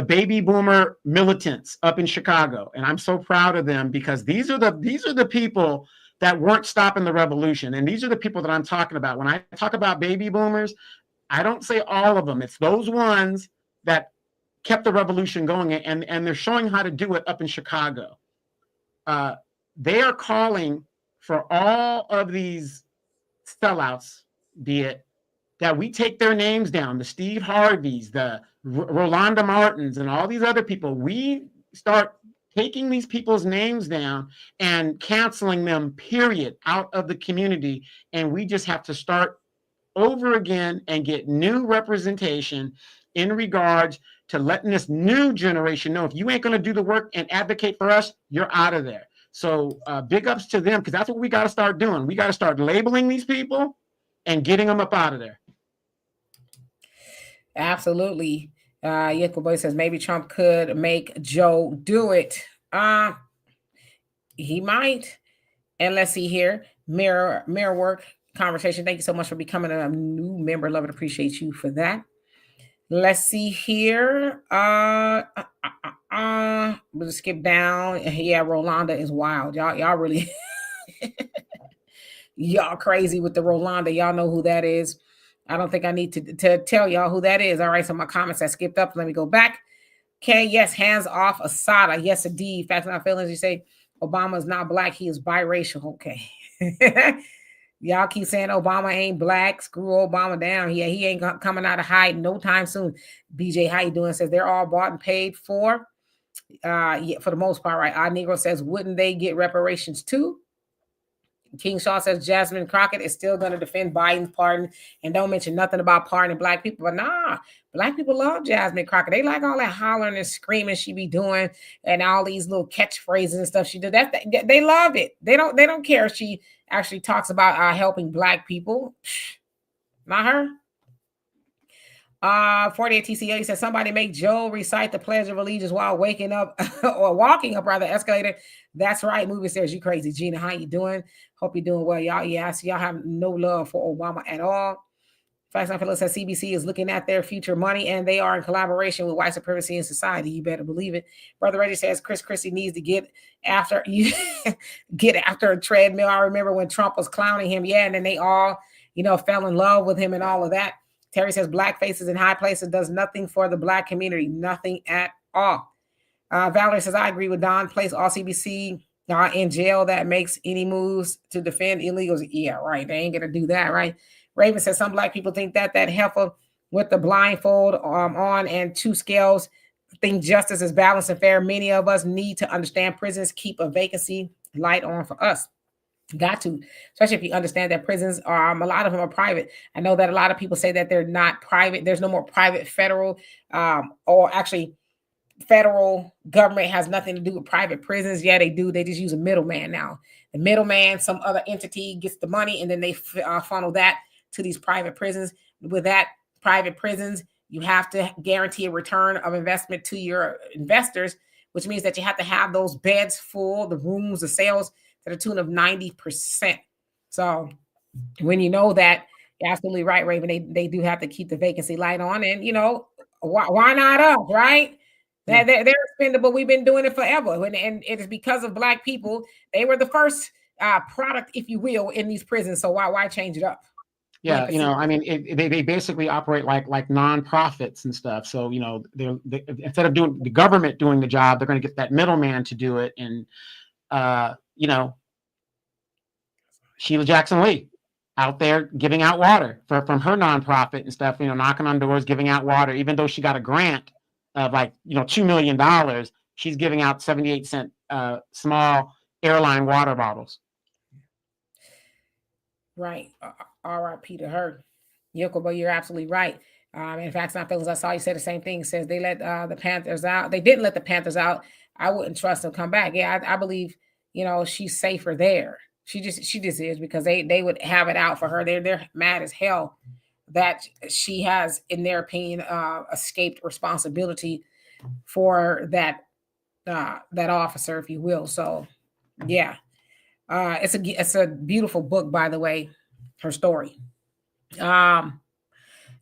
baby boomer militants up in Chicago, and I'm so proud of them, because these are the people that weren't stopping the revolution, and these are the people that I'm talking about. When I talk about baby boomers, I don't say all of them. It's those ones that kept the revolution going, and they're showing how to do it up in Chicago. They are calling for all of these sellouts, be it that we take their names down, the Steve Harveys, the Rolanda Martins, and all these other people. We start taking these people's names down and canceling them, period, out of the community. And we just have to start over again and get new representation in regards to letting this new generation know, if you ain't going to do the work and advocate for us, you're out of there. So big ups to them, because that's what we got to start doing. We got to start labeling these people and getting them up out of there. Absolutely. Yeko Boy says maybe Trump could make Joe do it. He might. And let's see here. Mirror Work Conversation. Thank you so much for becoming a new member. Love and appreciate you for that. Let's see here. We'll just skip down. Yeah, Rolanda is wild. Y'all really y'all crazy with the Rolanda. Y'all know who that is. I don't think I need to tell y'all who that is. All right, so my comments I skipped up. Let me go back. Okay, yes, hands off Asada. Yes, indeed. Facts and feelings. You say Obama is not black. He is biracial. Okay. Y'all keep saying Obama ain't black. Screw Obama down. Yeah, he ain't coming out of hiding no time soon. BJ, how you doing? Says they're all bought and paid for. Yeah, for the most part, right? Our Negro says, wouldn't they get reparations too? King Shaw says Jasmine Crockett is still going to defend Biden's pardon and don't mention nothing about pardoning black people. But nah, black people love Jasmine Crockett. They like all that hollering and screaming she be doing and all these little catchphrases and stuff she did. They love it. They don't care if she actually talks about helping black people. Not her. 48 TCA says somebody make Joe recite the Pledge of Allegiance while waking up or walking up rather escalator. That's right. Movie says you crazy. Gina, how you doing? Hope you're doing well, y'all. Yeah, I see y'all have no love for Obama at all. Facts and Phillips says CBC is looking at their future money and they are in collaboration with white supremacy in society. You better believe it. Brother Reggie says Chris Christie needs to get after a treadmill. I remember when Trump was clowning him. Yeah, and then they all, fell in love with him and all of that. Terry says black faces in high places does nothing for the black community. Nothing at all. Valerie says, I agree with Don. Place all CBC in jail that makes any moves to defend illegals. Yeah, right. They ain't going to do that, right? Raven says some black people think that heifer with the blindfold on and two scales. I think justice is balanced and fair. Many of us need to understand prisons keep a vacancy light on for us. Got to, especially if you understand that prisons are a lot of them are private. I know that a lot of people say that they're not private. There's no more private federal, or actually federal government has nothing to do with private prisons. Yeah, they do. They just use a middleman now. The middleman, some other entity gets the money, and then they funnel that to these private prisons. With that private prisons, you have to guarantee a return of investment to your investors, which means that you have to have those beds full, the rooms, the cells to the tune of 90%. So when you know that, you're absolutely right, Raven. They do have to keep the vacancy light on, and why not us, right? Yeah. They're expendable. We've been doing it forever, and it is because of Black people. They were the first product, if you will, in these prisons. So why change it up? Yeah, I mean, they basically operate like nonprofits and stuff. So they instead of doing the government doing the job, they're going to get that middleman to do it. And Sheila Jackson Lee out there giving out water from her nonprofit and stuff. Knocking on doors, giving out water, even though she got a grant of $2 million. She's giving out 78-cent small airline water bottles. Right. R.I.P. to her. Yokobo, you're absolutely right. In fact, not feelings. I saw you say the same thing. It says they let the Panthers out. They didn't let the Panthers out. I wouldn't trust them come back. Yeah, I believe she's safer there. She just is, because they would have it out for her. They're mad as hell that she has, in their opinion, escaped responsibility for that officer, if you will. So yeah, it's a beautiful book, by the way, her story.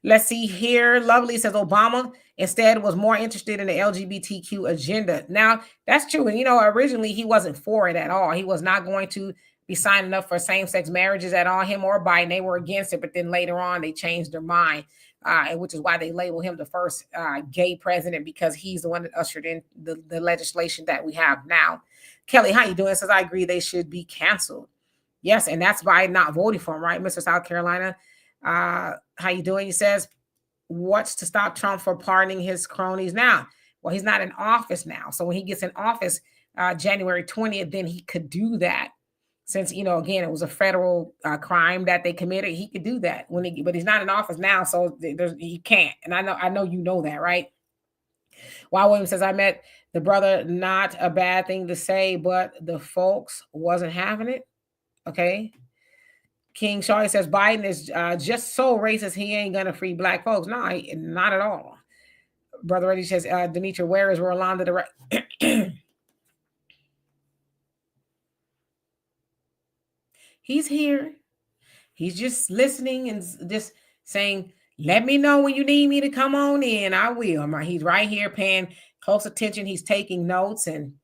Let's see here. Lovely says Obama instead was more interested in the LGBTQ agenda. Now, that's true. And, originally he wasn't for it at all. He was not going to be signing up for same-sex marriages at all. Him or Biden, they were against it. But then later on, they changed their mind, and which is why they label him the first gay president, because he's the one that ushered in the legislation that we have now. Kelly, how you doing? Says, I agree they should be canceled. Yes, and that's by not voting for him, right, Mr. South Carolina? How you doing? He says, what's to stop Trump from pardoning his cronies now? Well, he's not in office now. So when he gets in office, January 20th, then he could do that. Since, again, it was a federal crime that they committed, he could do that but he's not in office now. So he can't. And I know you know that, right? Wild Williams says, I met the brother, not a bad thing to say, but the folks wasn't having it. Okay. King Shaw says Biden is just so racist, he ain't gonna free Black folks. No, not at all. Brother Reddy says, Demetra, where is Rolanda the He's here. He's just listening and just saying, let me know when you need me to come on in. I will. He's right here paying close attention. He's taking notes, and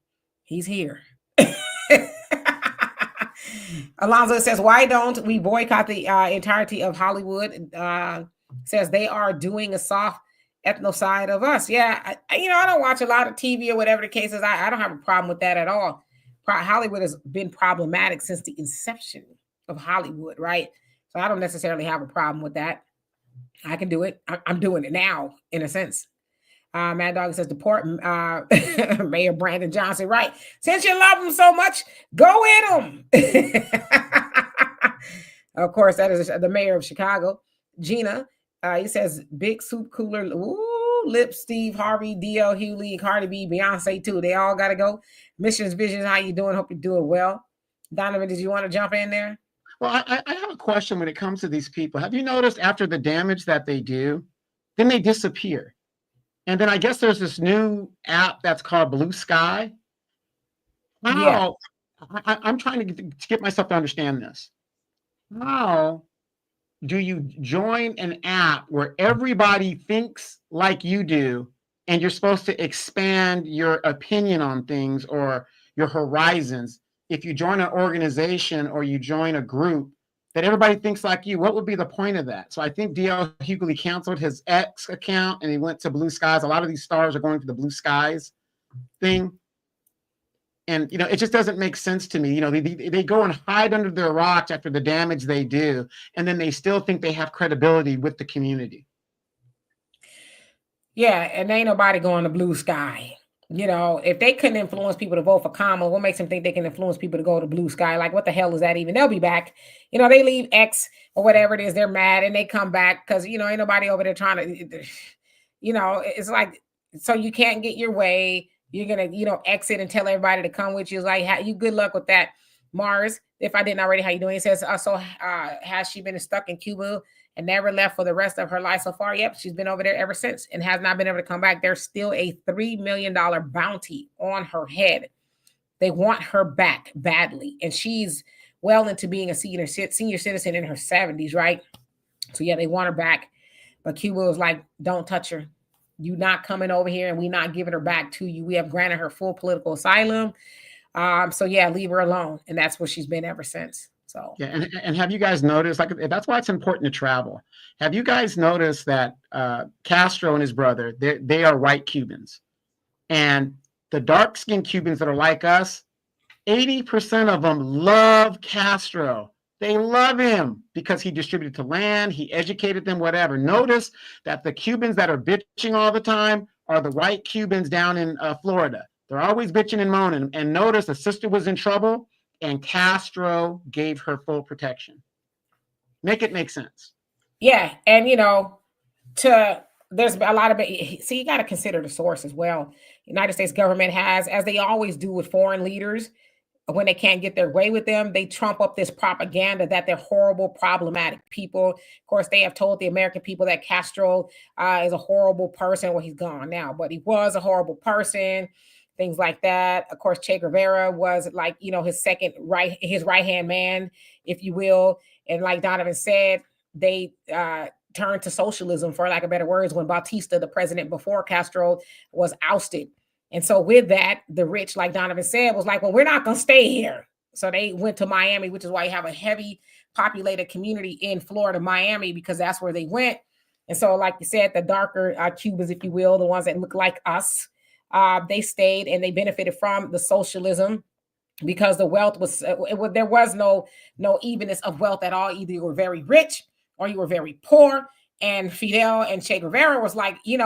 he's here. Alonzo says, why don't we boycott the entirety of Hollywood? Says they are doing a soft ethnocide of us. Yeah, I don't watch a lot of TV or whatever the case is. I don't have a problem with that at all. Hollywood has been problematic since the inception of Hollywood, right? So I don't necessarily have a problem with that. I can do it. I'm doing it now, in a sense. Mad Dog says, deport Mayor Brandon Johnson. Right. Since you love him so much, go with him. Of course, that is the mayor of Chicago. Gina, he says, big soup cooler. Ooh, Lip, Steve Harvey, DL Hughley, Cardi B, Beyonce, too. They all got to go. Missions, Visions, how you doing? Hope you're doing well. Donovan, did you want to jump in there? Well, I have a question when it comes to these people. Have you noticed after the damage that they do, then they disappear? And then I guess there's this new app that's called Blue Sky. How? Yeah. I'm trying to get myself to understand this. How do you join an app where everybody thinks like you do, and you're supposed to expand your opinion on things or your horizons? If you join an organization or you join a group that everybody thinks like you, what would be the point of that? So I think DL Hughley canceled his X account and he went to Blue Skies. A lot of these stars are going to the Blue Skies thing. And, it just doesn't make sense to me. They go and hide under their rocks after the damage they do, and then they still think they have credibility with the community. Yeah, and ain't nobody going to blue sky. If they couldn't influence people to vote for Kamala, what makes them think they can influence people to go to blue sky? Like, what the hell is that even? They'll be back. They leave X or whatever it is. They're mad and they come back because, ain't nobody over there trying to, it's like, so you can't get your way. You're going to, exit and tell everybody to come with you. It's like, you good luck with that. Mars, if I didn't already, how you doing? He says, has she been stuck in Cuba and never left for the rest of her life so far? Yep, she's been over there ever since and has not been able to come back. There's still a $3 million bounty on her head. They want her back badly. And she's well into being a senior citizen in her 70s, right? So yeah, they want her back. But Cuba was like, don't touch her. You not coming over here and we not giving her back to you. We have granted her full political asylum. So yeah, leave her alone. And that's where she's been ever since. So yeah, and have you guys noticed, like, that's why it's important to travel. Have you guys noticed that Castro and his brother, they are white Cubans, and the dark-skinned Cubans that are like us, 80% of them love Castro. They love him because he distributed to land, he educated them, whatever. Notice that the Cubans that are bitching all the time are the white Cubans down in Florida. They're always bitching and moaning. And notice a sister was in trouble and Castro gave her full protection. Make it make sense. Yeah. And, there's a lot of it. See, you got to consider the source as well. United States government has, as they always do with foreign leaders, when they can't get their way with them, they trump up this propaganda that they're horrible, problematic people. Of course, they have told the American people that Castro is a horrible person. Well, he's gone now, but he was a horrible person, things like that. Of course, Che Guevara was like, his right-hand man, if you will. And like Donovan said, they turned to socialism, for lack of better words, when Batista, the president before Castro, was ousted. And so with that, the rich, like Donovan said, was like, well, we're not going to stay here. So they went to Miami, which is why you have a heavy populated community in Florida, Miami, because that's where they went. And so, like you said, the darker Cubans, if you will, the ones that look like us, they stayed and they benefited from the socialism because the wealth was, there was no evenness of wealth at all. Either you were very rich or you were very poor. And Fidel and Che Guevara was like, we're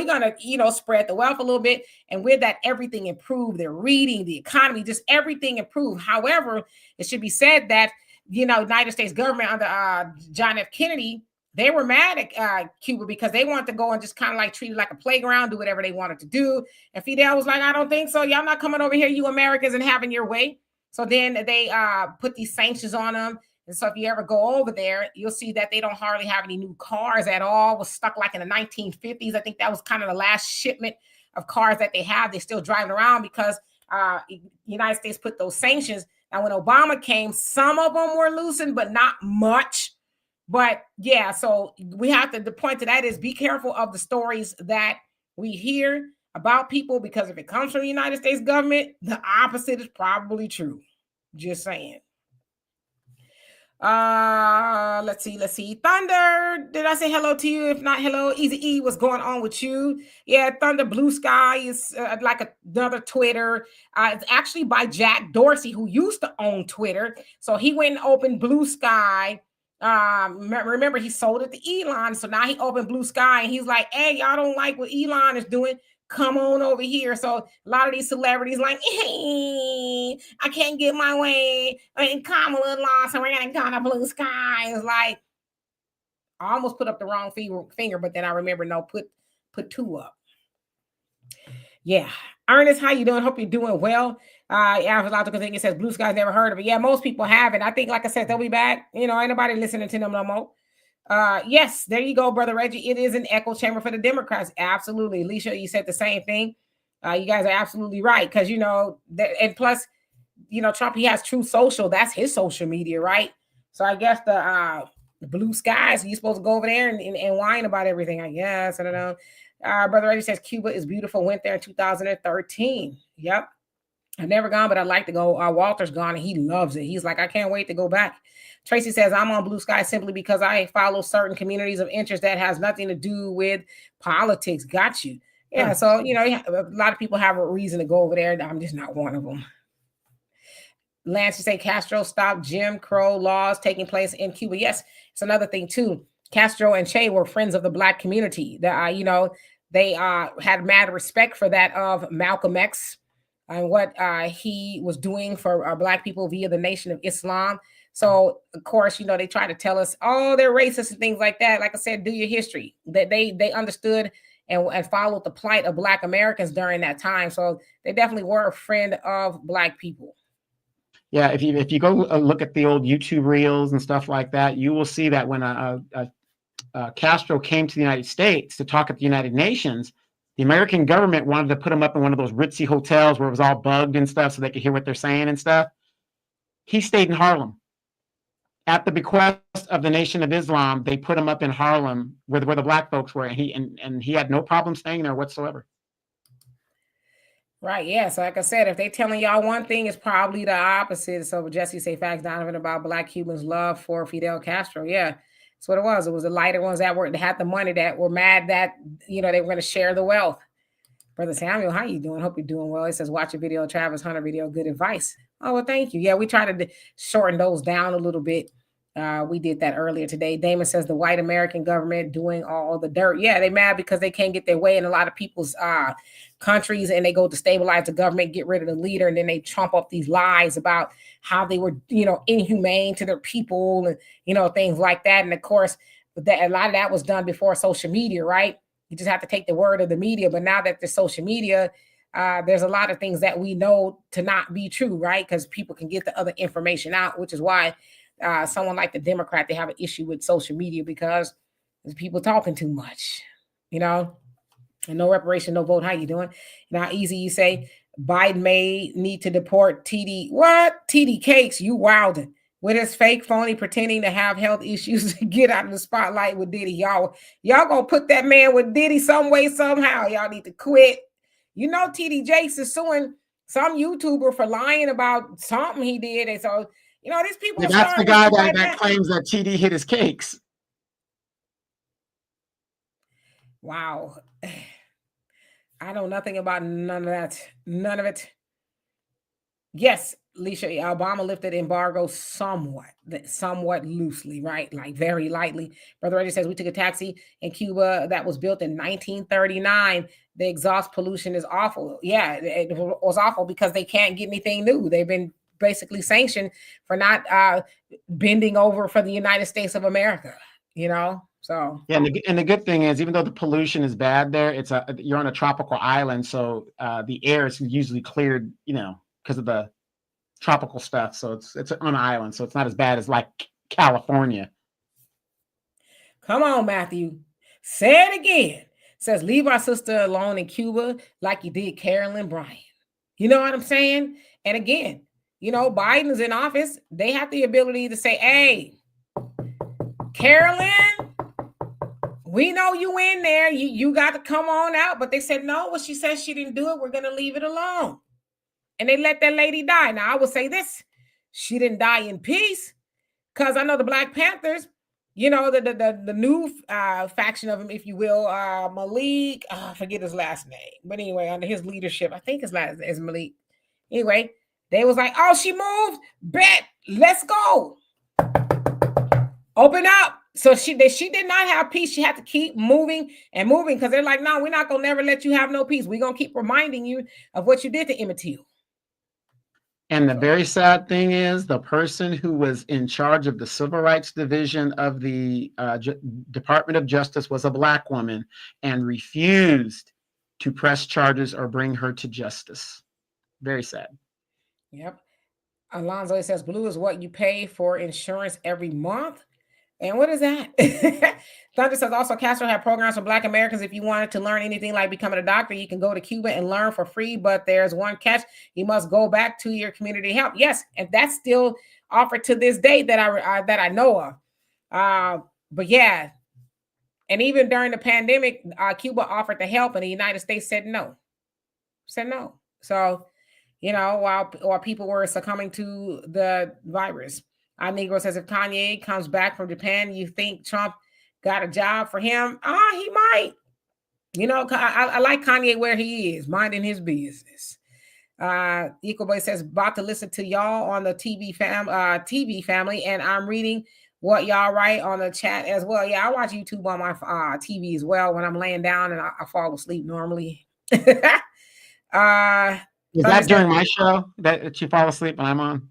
going to, spread the wealth a little bit. And with that, everything improved. Their reading, the economy, just everything improved. However, it should be said that, United States government under John F. Kennedy, they were mad at Cuba because they wanted to go and just kind of like treat it like a playground, do whatever they wanted to do. And Fidel was like, I don't think so. Y'all not coming over here, you Americans, and having your way. So then they put these sanctions on them. And so if you ever go over there, you'll see that they don't hardly have any new cars at all. Was stuck like in the 1950s. I think that was kind of the last shipment of cars that they have. They're still driving around because United States put those sanctions. Now, when Obama came, some of them were loosened, but not much. But yeah, so we have to, the point to that is be careful of the stories that we hear about people, because if it comes from the United States government, the opposite is probably true. Just saying. Let's see. Thunder, did I say hello to you? If not, hello. Easy E, what's going on with you? Yeah, Thunder Blue Sky is like another Twitter. It's actually by Jack Dorsey, who used to own Twitter. So he went and opened Blue Sky. Remember, he sold it to Elon. So now he opened Blue Sky and he's like, hey, y'all don't like what Elon is doing? Come on over here. So a lot of these celebrities like, hey, I can't get my way. And Kamala lost, and we're gonna go to Blue Sky. It's like, I almost put up the wrong finger, but then I remember, no, put two up. Yeah. Ernest, how you doing? Hope you're doing well. Yeah, I was allowed to think it says Blue Sky's never heard of it. Yeah, most people haven't. I think, like I said, they'll be back. Ain't nobody listening to them no more. Yes, there you go, Brother Reggie. It is an echo chamber for the Democrats. Absolutely. Alicia, you said the same thing. You guys are absolutely right. Because, and plus, Trump, he has Truth Social. That's his social media, right? So I guess the Blue Skies, you're supposed to go over there and whine about everything, I guess. I don't know. Brother Reggie says Cuba is beautiful. Went there in 2013. Yep. I've never gone, but I'd like to go. Walter's gone and he loves it. He's like, I can't wait to go back. Tracy says, I'm on Blue Sky simply because I follow certain communities of interest that has nothing to do with politics. Got you. Yeah. So, a lot of people have a reason to go over there. I'm just not one of them. Lance, you say Castro stopped Jim Crow laws taking place in Cuba. Yes, it's another thing too. Castro and Che were friends of the Black community. They they had mad respect for that of Malcolm X and what he was doing for black people via the Nation of Islam. So of course, they try to tell us, oh, they're racist and things like that. Like I said, do your history. That they understood and followed the plight of black Americans during that time. So they definitely were a friend of black people. Yeah, if you go look at the old YouTube reels and stuff like that, you will see that when Castro came to the United States to talk at the United Nations, the American government wanted to put him up in one of those ritzy hotels where it was all bugged and stuff so they could hear what they're saying and stuff. He stayed in Harlem. At the bequest of the Nation of Islam, they put him up in Harlem where the black folks were, and he had no problem staying there whatsoever. Right, yeah. So like I said, if they telling y'all one thing, it's probably the opposite. So Jesse say facts, Donovan, about black Cubans' love for Fidel Castro. Yeah, that's what it was. It was the lighter ones that had the money, that were mad that they were going to share the wealth. Brother Samuel, how you doing? Hope you're doing well. It says watch a video, Travis Hunter video. Good advice. Oh, well, thank you. Yeah, we try to shorten those down a little bit. We did that earlier today. Damon says the white American government doing all the dirt. Yeah, they mad because they can't get their way in a lot of people's countries, and they go to stabilize the government, get rid of the leader, and then they trump up these lies about how they were, inhumane to their people and, things like that. And of course, a lot of that was done before social media, right? You just have to take the word of the media. But now that there's social media, there's a lot of things that we know to not be true, right? Because people can get the other information out, which is why someone like the Democrat, they have an issue with social media because there's people talking too much, and no reparation, no vote. How you doing? How easy you say Biden may need to deport TD. What? TD Cakes, you wildin'. With his fake phony pretending to have health issues to get out of the spotlight with Diddy. Y'all gonna put that man with Diddy some way, somehow. Y'all need to quit. TD Jakes is suing some YouTuber for lying about something he did. And so, these people Yeah, that's the guy that claims that TD hit his cakes. Wow. I know nothing about none of that. None of it. Yes, Alicia, Obama lifted embargo somewhat loosely, right? Like very lightly. Brother Reggie says we took a taxi in Cuba that was built in 1939. The exhaust pollution is awful. Yeah, it was awful because they can't get anything new. They've been basically sanctioned for not bending over for the United States of America, So yeah, and the good thing is, even though the pollution is bad there, you're on a tropical island, so the air is usually cleared, because of the tropical stuff. So it's on an island, so it's not as bad as like California. Come on, Matthew. Say it again. Says leave our sister alone in Cuba like you did Carolyn Bryant. You know what I'm saying? And again, Biden's in office. They have the ability to say, hey, Carolyn, we know you in there. You got to come on out. But they said, no, well, she says she didn't do it. We're going to leave it alone. And they let that lady die. Now, I would say this. She didn't die in peace, because I know the Black Panthers, the new faction of him, if you will, Malik, I forget his last name. But anyway, under his leadership, I think his last name is Malik. Anyway, they was like, oh, she moved. Bet. Let's go. Open up. So she did not have peace. She had to keep moving and moving, because they're like, no, we're not going to never let you have no peace. We're going to keep reminding you of what you did to Emmett Till. And the very sad thing is, the person who was in charge of the Civil Rights Division of the Department of Justice was a Black woman and refused to press charges or bring her to justice. Very sad. Yep. Alonzo says blue is what you pay for insurance every month. And what is that? Thunder says also Castro had programs for Black Americans. If you wanted to learn anything like becoming a doctor, you can go to Cuba and learn for free. But there's one catch: you must go back to your community help. Yes, and that's still offered to this day that I know of. But yeah, and even during the pandemic, Cuba offered to help, and the United States said no. So while people were succumbing to the virus. Our Negro says if Kanye comes back from Japan, you think Trump got a job for him? He might. I like Kanye where he is, minding his business. Equal Boy says, about to listen to y'all on the TV family, and I'm reading what y'all write on the chat as well. Yeah, I watch YouTube on my TV as well when I'm laying down and I fall asleep normally. Is Thunder that says, during my show that you fall asleep when I'm on?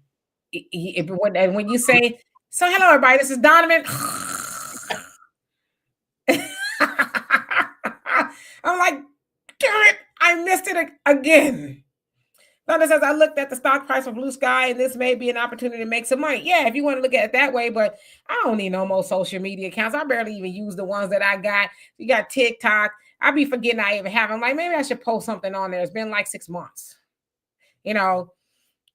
when you say, so hello everybody, this is Donovan. I'm like, damn it, I missed it again. Thunder says, I looked at the stock price of Blue Sky and this may be an opportunity to make some money. Yeah, if you want to look at it that way, but I don't need no more social media accounts. I barely even use the ones that I got. You got TikTok. I be forgetting I even have them. Like, maybe I should post something on there. It's been like 6 months. You know,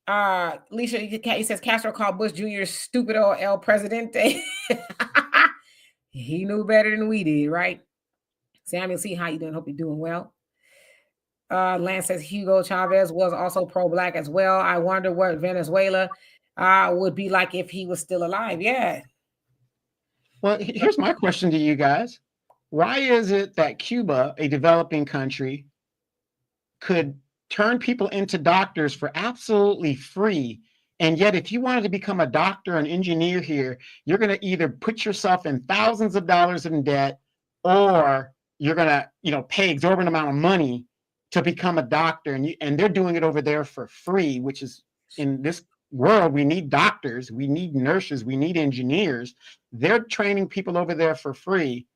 Alicia, he says Castro called Bush Jr. stupid old El Presidente. He knew better than we did, right? Samuel, see how you doing? Hope you're doing well. Lance says Hugo Chavez was also pro-black as well. I wonder what Venezuela would be like if he was still alive. Yeah. Well, here's my question to you guys. Why is it that Cuba, a developing country, could turn people into doctors for absolutely free? And yet, if you wanted to become a doctor, an engineer here, you're going to either put yourself in thousands of dollars in debt, or you're going to, pay exorbitant amount of money to become a doctor. And they're doing it over there for free, which is, in this world, we need doctors, we need nurses, we need engineers. They're training people over there for free.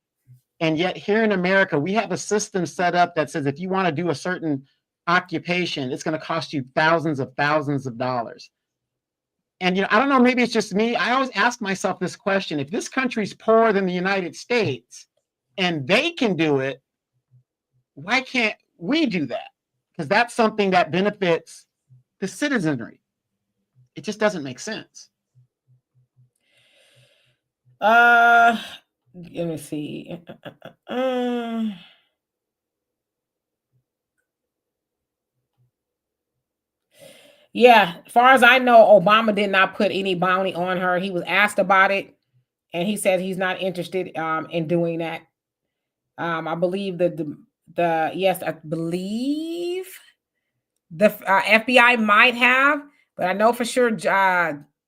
And yet here in America, we have a system set up that says if you want to do a certain occupation, it's going to cost you thousands of dollars. And, I don't know, maybe it's just me. I always ask myself this question: if this country's poorer than the United States and they can do it, why can't we do that? Because that's something that benefits the citizenry. It just doesn't make sense. Let me see. Yeah, as far as I know, Obama did not put any bounty on her. He was asked about it, and he said he's not interested in doing that. I believe that I believe the FBI might have, but I know for sure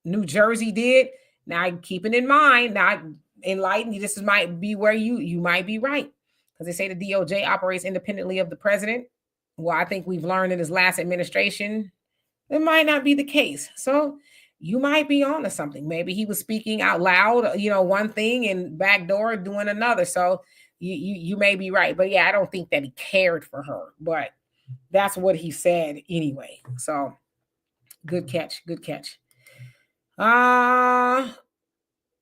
New Jersey did. Now, keeping in mind, not enlightened, this might be where you might be right, because they say the DOJ operates independently of the president. Well, I think we've learned in his last administration it might not be the case. So you might be on to something. Maybe he was speaking out loud, one thing and backdoor doing another. So you may be right. But yeah, I don't think that he cared for her. But that's what he said anyway. So good catch. Good catch.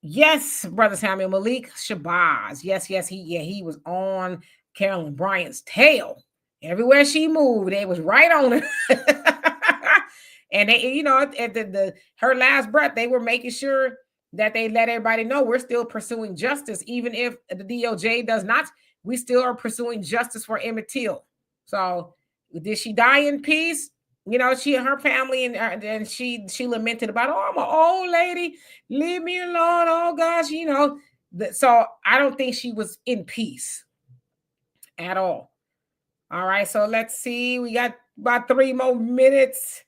Yes, brother Samuel Malik Shabazz. Yes, he was on Carolyn Bryant's tail. Everywhere she moved, they was right on her. And they, at her last breath, they were making sure that they let everybody know we're still pursuing justice, even if the DOJ does not. We still are pursuing justice for Emmett Till. So, did she die in peace? She and her family, and she lamented about, oh, I'm an old lady, leave me alone. Oh gosh, So I don't think she was in peace at all. All right, so let's see. We got about 3 more minutes.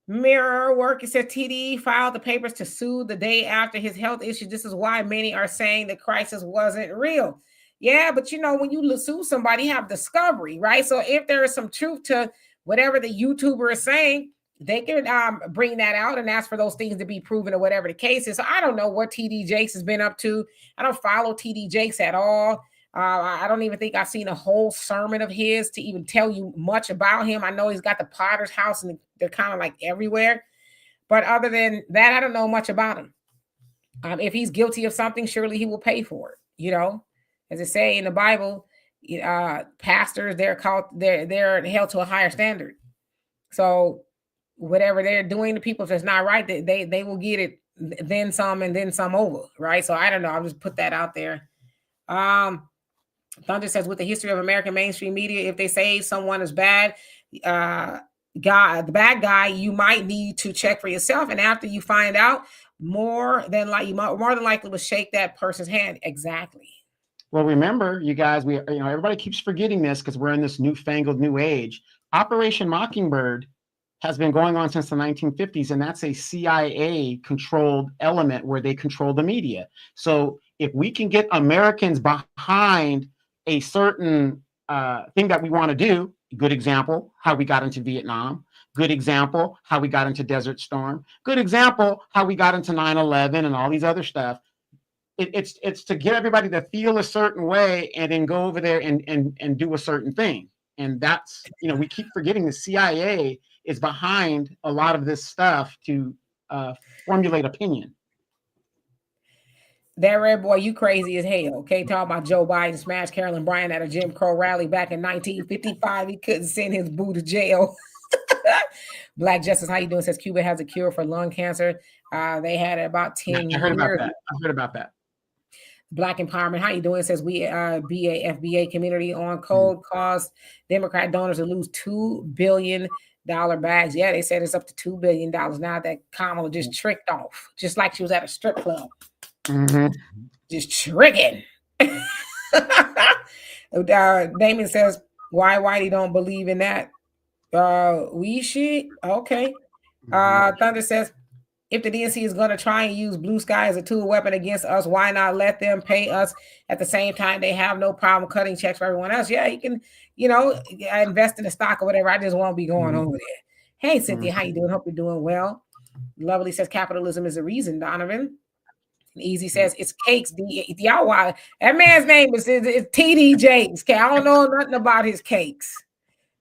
Mirror work. It said TD filed the papers to sue the day after his health issue. This is why many are saying the crisis wasn't real. Yeah, but when you sue somebody, you have discovery, right? So if there is some truth to whatever the YouTuber is saying, they can bring that out and ask for those things to be proven or whatever the case is. So I don't know what TD Jakes has been up to. I don't follow TD Jakes at all. I don't even think I've seen a whole sermon of his to even tell you much about him. I know he's got the Potter's house and they're kind of like everywhere. But other than that, I don't know much about him. If he's guilty of something, surely he will pay for it. As it say in the Bible, pastors, they're held to a higher standard. So whatever they're doing to people, if it's not right, they will get it then some and then some over. Right. So I don't know. I'll just put that out there. Thunder says, with the history of American mainstream media, if they say someone is bad, the bad guy, you might need to check for yourself. And after you find out, more than likely will shake that person's hand. Exactly. Well, remember, you guys, everybody keeps forgetting this because we're in this newfangled new age. Operation Mockingbird has been going on since the 1950s, and that's a CIA controlled element where they control the media. So if we can get Americans behind a certain thing that we want to do, good example, how we got into Vietnam, good example, how we got into Desert Storm, good example, how we got into 9/11 and all these other stuff. It's to get everybody to feel a certain way and then go over there and do a certain thing. And that's, we keep forgetting the CIA is behind a lot of this stuff to formulate opinion. That red boy, you crazy as hell. Okay, talking about Joe Biden smashed Carolyn Bryant at a Jim Crow rally back in 1955. He couldn't send his boo to jail. Black Justice, how you doing? Says Cuba has a cure for lung cancer. They had it about 10 I heard about years. that. I heard about that. Black Empowerment, how you doing? Says we BAFBA community on code caused Democrat donors to lose $2 billion bags. Yeah, they said it's up to $2 billion now that Kamala just tricked off, just like she was at a strip club. Mm-hmm. Just tricking. Damon says, why Whitey don't believe in that? We should. Okay. Thunder says, if the DNC is going to try and use blue sky as a tool weapon against us, why not let them pay us at the same time? They have no problem cutting checks for everyone else. Yeah, you can, invest in the stock or whatever. I just won't be going over there. Hey, Cynthia, how you doing? Hope you're doing well. Lovely says capitalism is a reason, Donovan. And Easy says it's cakes. Y'all, why that man's name is TD Jakes. Okay, I don't know nothing about his cakes.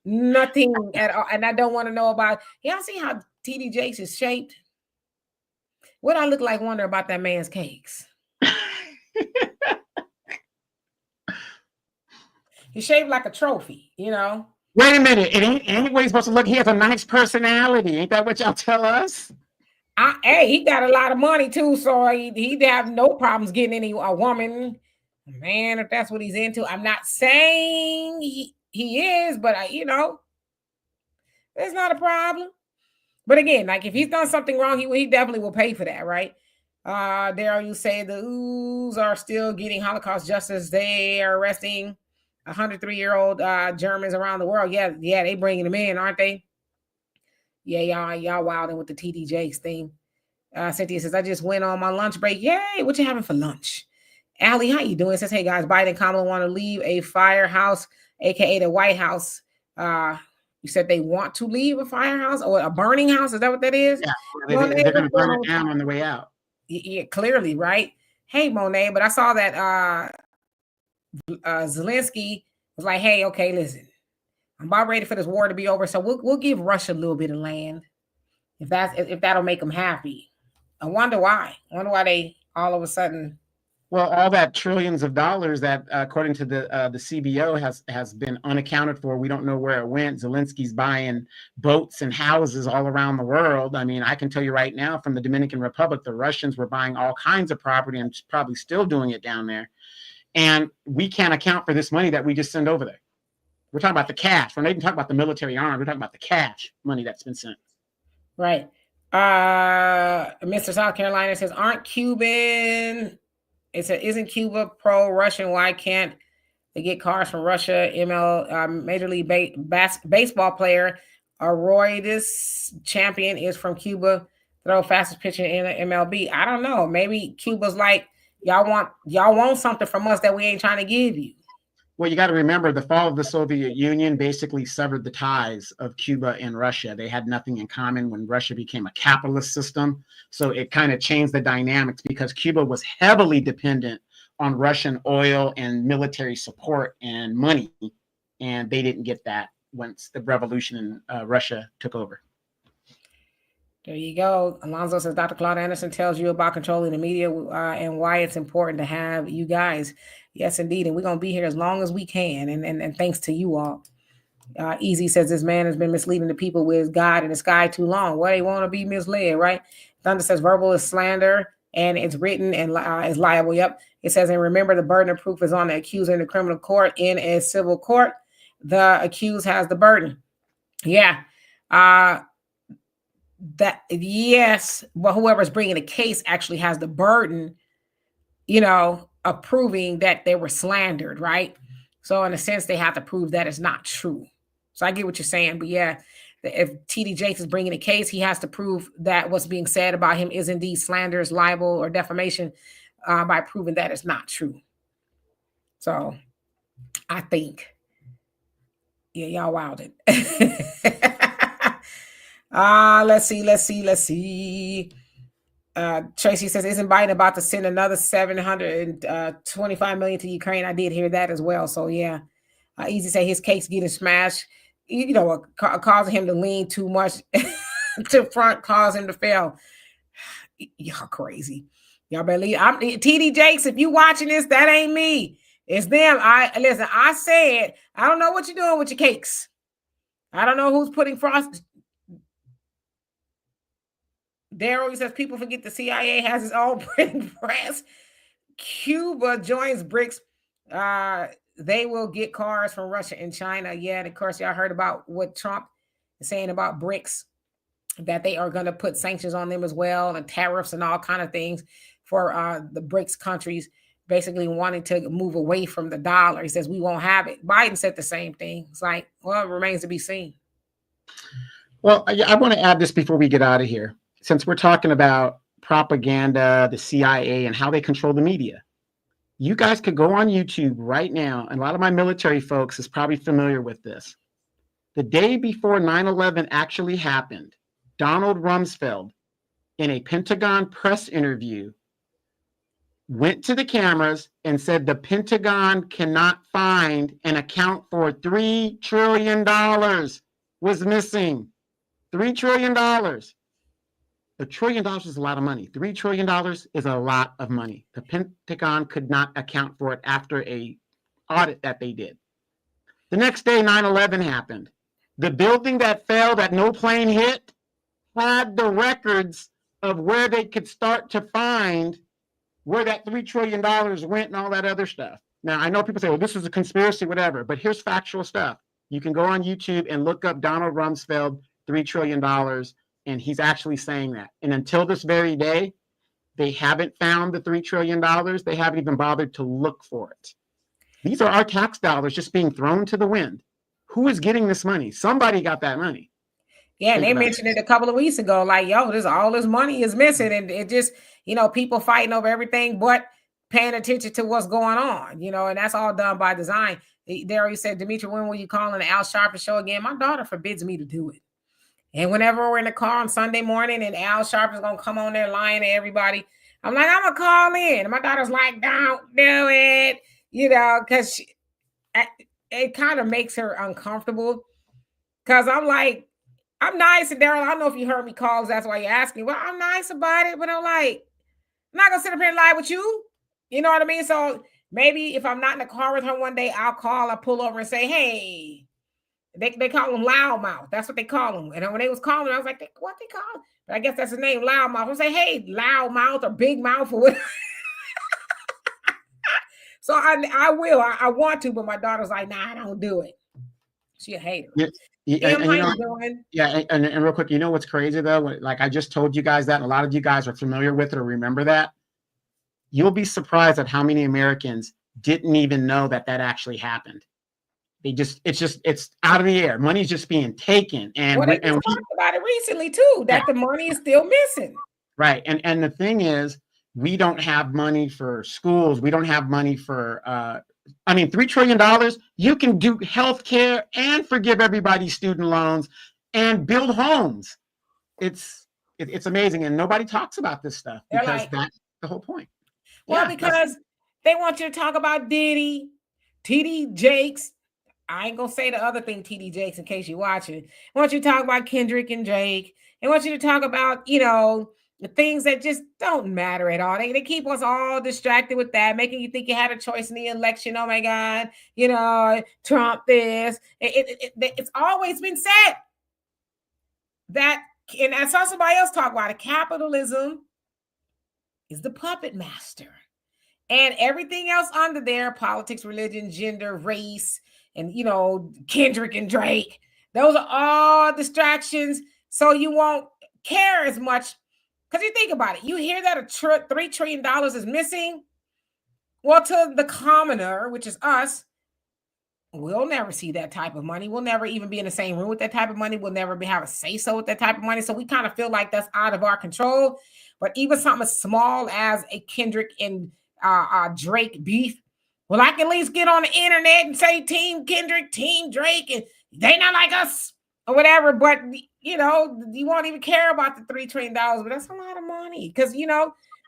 Nothing at all. And I don't want to know about. Y'all see how TD Jakes is shaped? What I look like, wonder about that man's cakes. He's shaped like a trophy, Wait a minute. It ain't anyway supposed to look. He has a nice personality. Ain't that what y'all tell us? Hey, he got a lot of money too, so he'd have no problems getting a woman. Man, if that's what he's into. I'm not saying he is, but it's not a problem. But again, like if he's done something wrong, he definitely will pay for that, right? Daryl, you say the oohs are still getting Holocaust justice. They are arresting 103-year-old Germans around the world. Yeah, they bringing them in, aren't they? Yeah, y'all wilding with the TD Jakes thing. Cynthia says, I just went on my lunch break. Yay, what you having for lunch? Allie, how you doing? Says, hey guys, Biden and Kamala want to leave a firehouse, aka the White House. You said they want to leave a firehouse or a burning house. Is that what that is? Yeah, they're going to burn it down on the way out. Yeah, clearly, right? Hey, Monet, but I saw that Zelensky was like, hey, okay, listen, I'm about ready for this war to be over, so we'll give Russia a little bit of land if that'll make them happy. I wonder why. I wonder why they all of a sudden. Well, all that trillions of dollars that, according to the CBO, has been unaccounted for. We don't know where it went. Zelensky's buying boats and houses all around the world. I mean, I can tell you right now from the Dominican Republic, the Russians were buying all kinds of property and probably still doing it down there. And we can't account for this money that we just send over there. We're talking about the cash. We're not even talking about the military arm. We're talking about the cash money that's been sent. Right. Mr. South Carolina says, aren't Cuban... isn't Cuba pro-Russian? Why can't they get cars from Russia? Major League Baseball player, Roy, this champion is from Cuba. Throw fastest pitcher in the MLB. I don't know. Maybe Cuba's like, y'all want something from us that we ain't trying to give you. Well, you got to remember the fall of the Soviet Union basically severed the ties of Cuba and Russia. They had nothing in common when Russia became a capitalist system. So it kind of changed the dynamics because Cuba was heavily dependent on Russian oil and military support and money. And they didn't get that once the revolution in Russia took over. There you go. Alonzo says, Dr. Claude Anderson tells you about controlling the media and why it's important to have you guys. Yes, indeed. And we're going to be here as long as we can. And thanks to you all. Easy says, this man has been misleading the people with God in the sky too long. Well, they want to be misled, right? Thunder says, verbal is slander and it's written and is liable. Yep. It says, and remember, the burden of proof is on the accuser in the criminal court. In a civil court, the accused has the burden. Yeah. Yes, but whoever's bringing the case actually has the burden, of proving that they were slandered, right? So in a sense, they have to prove that it's not true. So I get what you're saying, but yeah, if TD Jakes is bringing a case, he has to prove that what's being said about him is indeed slanderous, libel, or defamation by proving that it's not true. So I think, yeah, y'all wilded. Let's see. Tracy says, isn't Biden about to send another 725 million to Ukraine? I did hear that as well. So yeah, easy to say his case getting smashed, causing him to lean too much to front, causing him to fail. Y'all crazy. Y'all believe I'm TD Jakes. If you watching this, that ain't me. It's them. I said, I don't know what you're doing with your cakes. I don't know who's putting frost. Daryl says people forget the CIA has its own printing press. Cuba joins BRICS. They will get cars from Russia and China. Yeah, and of course, y'all heard about what Trump is saying about BRICS, that they are going to put sanctions on them as well, and tariffs and all kind of things for the BRICS countries, basically wanting to move away from the dollar. He says we won't have it. Biden said the same thing. It's like, well, it remains to be seen. Well, I want to add this before we get out of here. Since we're talking about propaganda, the CIA, and how they control the media, you guys could go on YouTube right now, and a lot of my military folks is probably familiar with this. The day before 9/11 actually happened, Donald Rumsfeld, in a Pentagon press interview, went to the cameras and said the Pentagon cannot find and account for $3 trillion was missing. $3 trillion. $1 trillion is a lot of money. $3 trillion is a lot of money. The Pentagon could not account for it after a audit that they did. The next day, 9/11 happened. The building that fell, that no plane hit, had the records of where they could start to find where that $3 trillion went and all that other stuff. Now, I know people say, well, this is a conspiracy, whatever, but here's factual stuff. You can go on YouTube and look up Donald Rumsfeld, $3 trillion, and he's actually saying that. And until this very day, they haven't found the $3 trillion. They haven't even bothered to look for it. These are our tax dollars just being thrown to the wind. Who is getting this money? Somebody got that money. Yeah, and they mentioned it a couple of weeks ago, like, yo, all this money is missing. And it just, people fighting over everything but paying attention to what's going on, and that's all done by design. There you said, Demetri, when will you call on the Al Sharpton show again? My daughter forbids me to do it. And whenever we're in the car on Sunday morning and Al Sharpton's going to come on there lying to everybody, I'm like, I'm going to call in. And my daughter's like, don't do it, because it kind of makes her uncomfortable. Because I'm like, I'm nice. And Daryl, I don't know if you heard me calls. That's why you asked me. Well, I'm nice about it. But I'm like, I'm not going to sit up here and lie with you. You know what I mean? So maybe if I'm not in the car with her one day, I'll pull over and say, hey, they call him loudmouth. That's what they call him. And when they was calling him, I was like, what they call him? But I guess that's his name, loudmouth. I'll say, hey, loudmouth or big mouth or whatever. So I will. I want to, but my daughter's like, nah, I don't do it. She a hater. And real quick, you know what's crazy though? Like I just told you guys that, and a lot of you guys are familiar with it or remember that. You'll be surprised at how many Americans didn't even know that actually happened. It's out of the air. Money's just being taken. And we talked about it recently too, that the money is still missing. Right. And the thing is, we don't have money for schools. We don't have money for $3 trillion, you can do healthcare and forgive everybody student loans and build homes. It's amazing. And nobody talks about this stuff because that's the whole point. Well, because they want you to talk about Diddy, TD Jakes. I ain't going to say the other thing, TD Jakes, in case you're watching. I want you to talk about Kendrick and Drake. They want you to talk about, the things that just don't matter at all. They keep us all distracted with that, making you think you had a choice in the election. Oh my God, Trump this. It's always been said that, and I saw somebody else talk about it, capitalism is the puppet master. And everything else under there, politics, religion, gender, race, and Kendrick and Drake, those are all distractions. So you won't care as much. Because you think about it, you hear that $3 trillion is missing. Well, to the commoner, which is us, We'll never see that type of money. We'll never even be in the same room with that type of money. We'll never be have a say so with that type of money. So we kind of feel like that's out of our control. But even something as small as a Kendrick and Drake beef, well, I can at least get on the internet and say Team Kendrick, Team Drake, and they not like us or whatever. But you won't even care about the $3 trillion. But that's a lot of money because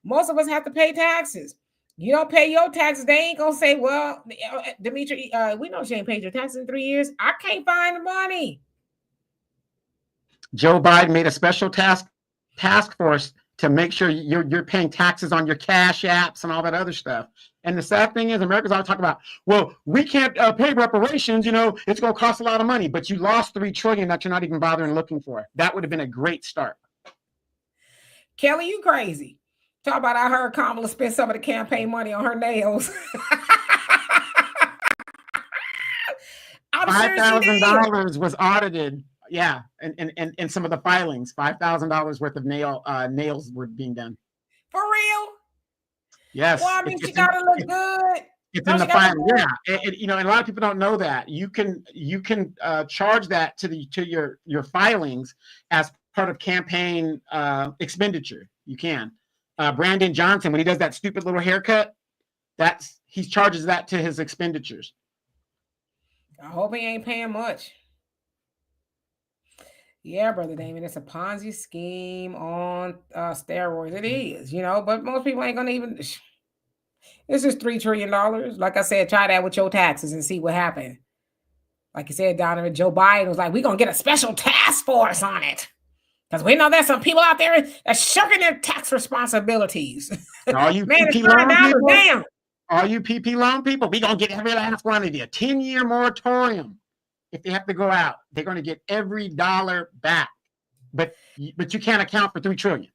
most of us have to pay taxes. You don't pay your taxes, they ain't gonna say, well, Dimitri, we know she ain't paid your taxes in 3 years. I can't find the money. Joe Biden made a special task force to make sure you're paying taxes on your cash apps and all that other stuff. And the sad thing is, Americans always talk about, well, we can't pay reparations. It's going to cost a lot of money, but you lost $3 trillion that you're not even bothering looking for. That would have been a great start. Kelly, you crazy. Talk about I heard Kamala spend some of the campaign money on her nails. $5,000 was audited. Yeah, and some of the filings, $5,000 worth of nails were being done. For real? Yes. Well, I mean, she gotta look good. It's in the filing. Yeah, and a lot of people don't know that you can charge that to your filings as part of campaign expenditure. You can. Brandon Johnson, when he does that stupid little haircut, he charges that to his expenditures. I hope he ain't paying much. Yeah, Brother Damien, it's a Ponzi scheme on steroids. It is, but most people ain't gonna even. This is $3 trillion. Like I said, try that with your taxes and see what happened. Like you said, Donovan, Joe Biden was like, we're gonna get a special task force on it. Because we know there's some people out there that's shirking their tax responsibilities. All you Man, PP loan people, damn. All you PP loan people, we're going to get every last one of you. A 10-year moratorium. If they have to go out, they're going to get every dollar back. But you can't account for $3 trillion.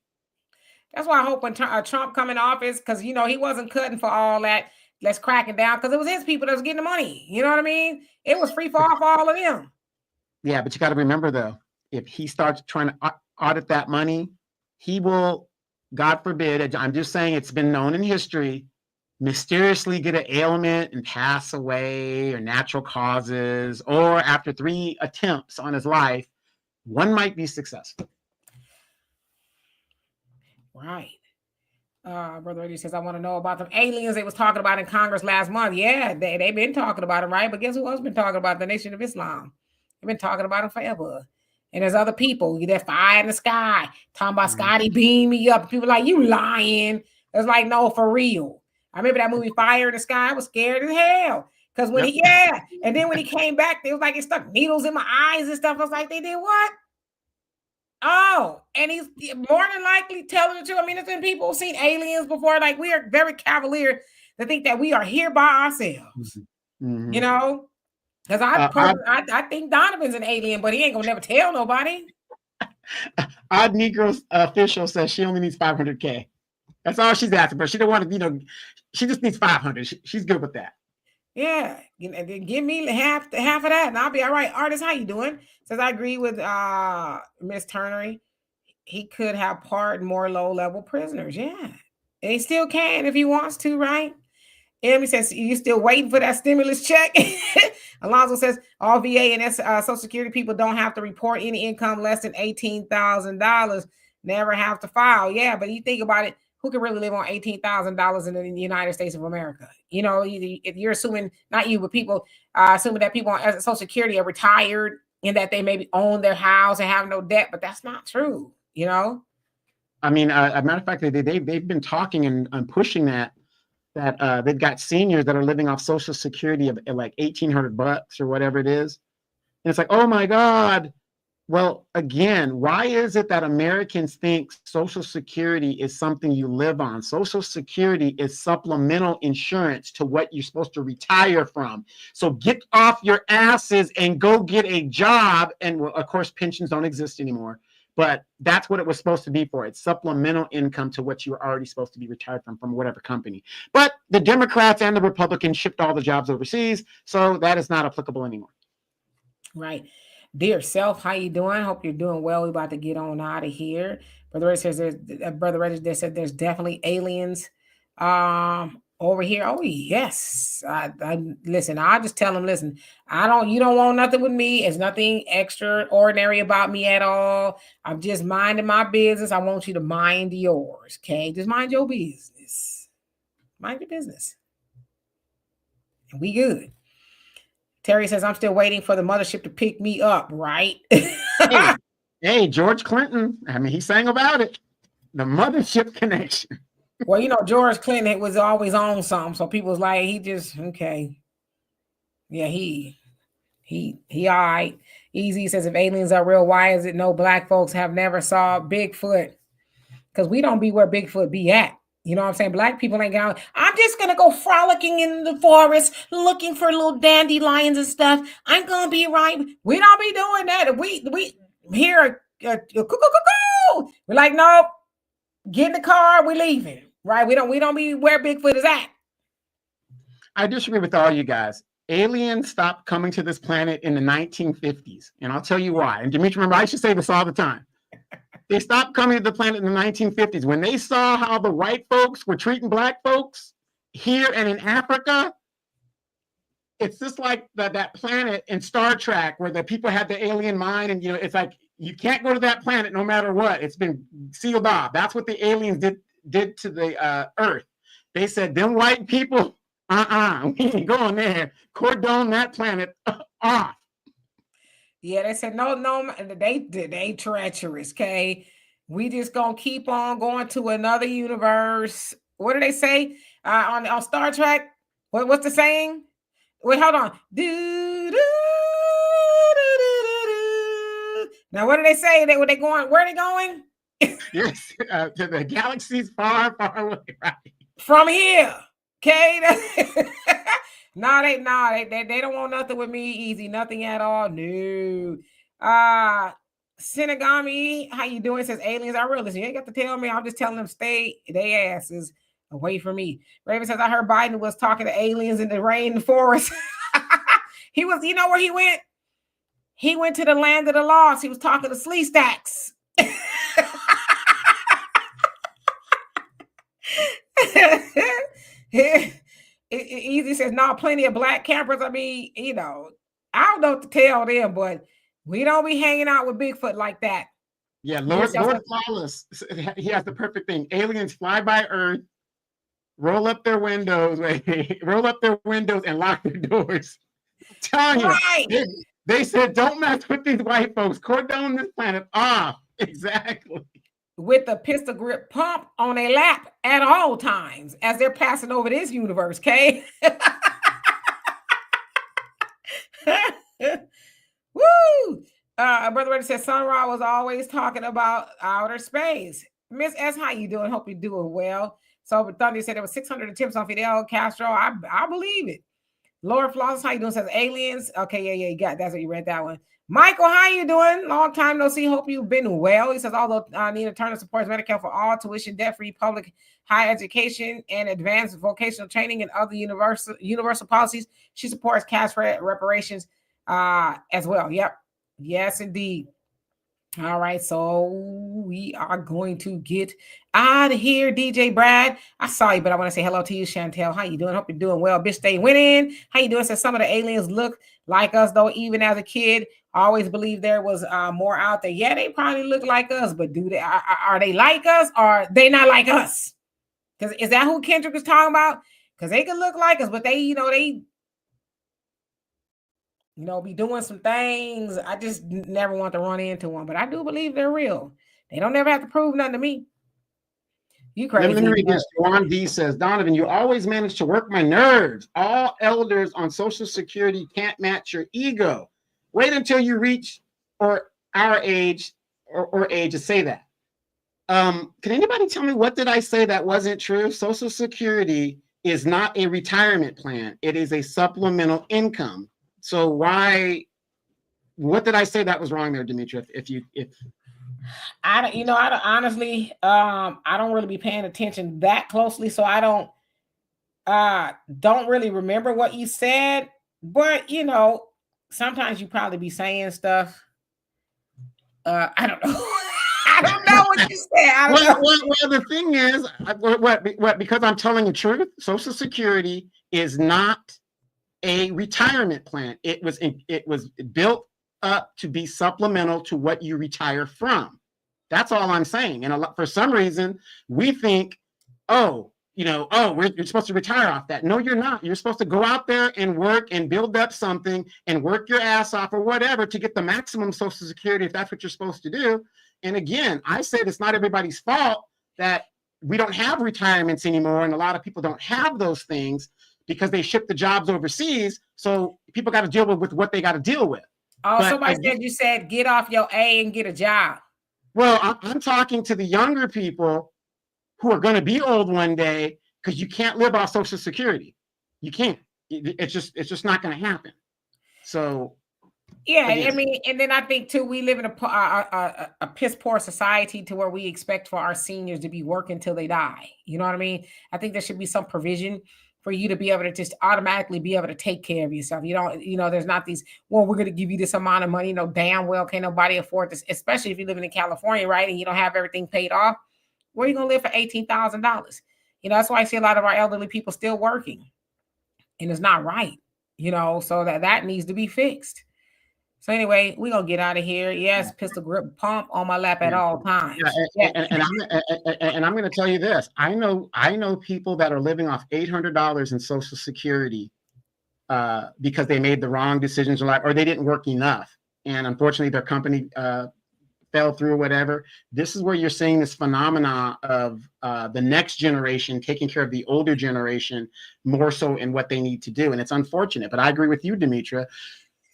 That's why I hope when Trump come in office, because, he wasn't cutting for all that. Let's crack it down because it was his people that was getting the money. You know what I mean? It was free fall for all of them. Yeah, but you got to remember, though, if he starts trying to audit that money, he will, God forbid, I'm just saying it's been known in history, mysteriously get an ailment and pass away or natural causes, or after 3 attempts on his life, one might be successful. Right. Brother Eddie says, I want to know about them aliens they was talking about in Congress last month. Yeah, they've been talking about them, right? But guess who else been talking about the Nation of Islam? They've been talking about them forever. And there's other people, you that fire in the sky, talking about Scotty beam me up. People like, you lying. It's like, no, for real. I remember that movie Fire in the Sky. I was scared as hell. Because when and then when he came back, it was like it stuck needles in my eyes and stuff. I was like, they did what? Oh, and he's more than likely telling the truth. I mean, there's been people who've seen aliens before. Like, we are very cavalier to think that we are here by ourselves. Mm-hmm. Because I think Donovan's an alien, but he ain't gonna never tell nobody. Odd Negro official says she only needs $500K. That's all she's asking for. She don't want to, she just needs 500. She's good with that. Yeah, give me half of that, and I'll be all right. Artist, how you doing? Says I agree with Miss Turner. He could have pardoned more low-level prisoners. Yeah, and he still can if he wants to, right? Emily says, you still waiting for that stimulus check? Alonzo says, all VA and Social Security people don't have to report any income less than $18,000. Never have to file. Yeah, but you think about it, who can really live on $18,000 in the United States of America? If you're assuming, not you, but people assuming that people on Social Security are retired and that they maybe own their house and have no debt, but that's not true, I mean, as a matter of fact, they've been talking and pushing that they've got seniors that are living off Social Security of like $1,800 or whatever it is. And it's like, oh my God. Well, again, why is it that Americans think Social Security is something you live on? Social Security is supplemental insurance to what you're supposed to retire from. So get off your asses and go get a job. And of course, pensions don't exist anymore. But that's what it was supposed to be for. It's supplemental income to what you were already supposed to be retired from whatever company. But the Democrats and the Republicans shipped all the jobs overseas, so that is not applicable anymore. Right. Dear self, how you doing? Hope you're doing well. We're about to get on out of here. Brother Reggie says there's definitely aliens on over here. Oh yes, I listen. I just tell them, listen. You don't want nothing with me. It's nothing extraordinary about me at all. I'm just minding my business. I want you to mind yours. Okay, just mind your business. Mind your business. And we good. Terry says I'm still waiting for the mothership to pick me up. Right. Hey, hey, George Clinton. I mean, he sang about it. The mothership connection. Well, George Clinton was always on something, so people was like, he just okay. Yeah, he all right. Easy says if aliens are real, why is it no black folks have never saw Bigfoot? Because we don't be where Bigfoot be at. You know what I'm saying? Black people ain't going, I'm just going to go frolicking in the forest looking for little dandelions and stuff. I'm going to be right. We don't be doing that. We hear we're like, nope, get in the car. We leaving. Right? We don't be where Bigfoot is at. I disagree with all you guys. Aliens stopped coming to this planet in the 1950s. And I'll tell you why. And Dimitri, remember, I should say this all the time. They stopped coming to the planet in the 1950s. When they saw how the white folks were treating black folks here and in Africa, it's just like that planet in Star Trek where the people had the alien mind. And, it's like, you can't go to that planet no matter what. It's been sealed off. That's what the aliens did to the Earth. They said, them white people, we ain't going there. Cordon that planet off. Yeah, they said no. They treacherous. Okay, we just gonna keep on going to another universe. What do they say on Star Trek? What's the saying? Wait, hold on. Now, what do they say? Where they going? Where are they going? Yes, to the galaxies far, far away. Right from here. Okay. They don't want nothing with me. Easy, nothing at all. No. Senegami, how you doing? It says aliens are real. Listen, you ain't got to tell me. I'm just telling them stay their asses away from me. Raven says I heard Biden was talking to aliens in the rainforest. He was, where he went? He went to the land of the lost. He was talking to Slee Stacks. Easy says, no, plenty of black campers. I mean, I don't know what to tell them, but we don't be hanging out with Bigfoot like that. Yeah, Lord Flawless, he has the perfect thing. Aliens fly by Earth, roll up their windows, and lock their doors. I'm telling you, they said, don't mess with these white folks. Cordon this planet off. Exactly. With the pistol grip pump on their lap at all times as they're passing over this universe, okay? Woo! Brother Reddy says Sun Ra was always talking about outer space. Miss S, how you doing? Hope you're doing well. So Thunder said there was 600 attempts on Fidel Castro. I believe it. Lord Floss, how you doing? Says aliens. Okay, yeah, you got that's what you read that one. Michael, how you doing? Long time no see. Hope you've been well. He says, although Nina Turner supports Medicare for all, tuition debt-free public higher education and advanced vocational training and other universal policies, she supports cash reparations as well. Yep. Yes, indeed. All right, so we are going to get out of here, DJ Brad. I saw you, but I want to say hello to you, Chantel. How you doing? Hope you're doing well. Bitch, stay winning. How you doing? Says some of the aliens look like us, though. Even as a kid, I always believed there was more out there. Yeah, they probably look like us, but do they? Are they like us? Or are they not like us? Because is that who Kendrick was talking about? Because they can look like us, but they be doing some things. I just never want to run into one, but I do believe they're real. They don't ever have to prove nothing to me. You crazy. Let me read this. Juan D says, Donovan, you always manage to work my nerves. All elders on Social Security can't match your ego. Wait until you reach our age or age to say that. Can anybody tell me what did I say that wasn't true? Social Security is not a retirement plan. It is a supplemental income. So what did I say that was wrong there, Dimitri? I don't honestly, I don't really be paying attention that closely. So I don't really remember what you said, but sometimes you probably be saying stuff. I don't know. I don't know what you said. I don't know. Well, the thing is, because I'm telling the truth, Social Security is not a retirement plan. It was built up to be supplemental to what you retire from. That's all I'm saying. And for some reason, we think, oh, you're supposed to retire off that. No, you're not. You're supposed to go out there and work and build up something and work your ass off or whatever to get the maximum Social Security if that's what you're supposed to do. And again, I said it's not everybody's fault that we don't have retirements anymore, and a lot of people don't have those things because they ship the jobs overseas. So people got to deal with what they got to deal with. Oh, but somebody said you said get off your A and get a job. Well, I'm talking to the younger people who are going to be old one day, because you can't live off Social Security. You can't. It's just not going to happen. So. Yeah, again. I mean, and then I think too, we live in a piss poor society to where we expect for our seniors to be working till they die. You know what I mean? I think there should be some provision for you to be able to just automatically be able to take care of yourself. There's not these, well, we're going to give you this amount of money. Damn well can't nobody afford this, especially if you're living in California, right? And you don't have everything paid off. Where are you going to live for $18,000? That's why I see a lot of our elderly people still working, and it's not right, so that needs to be fixed. So anyway, we're going to get out of here. Yes, pistol grip pump on my lap at all times. Yeah, and I'm going to tell you this. I know people that are living off $800 in Social Security because they made the wrong decisions in life, or they didn't work enough. And unfortunately, their company fell through or whatever. This is where you're seeing this phenomena of the next generation taking care of the older generation more so in what they need to do. And it's unfortunate, but I agree with you, Demetra.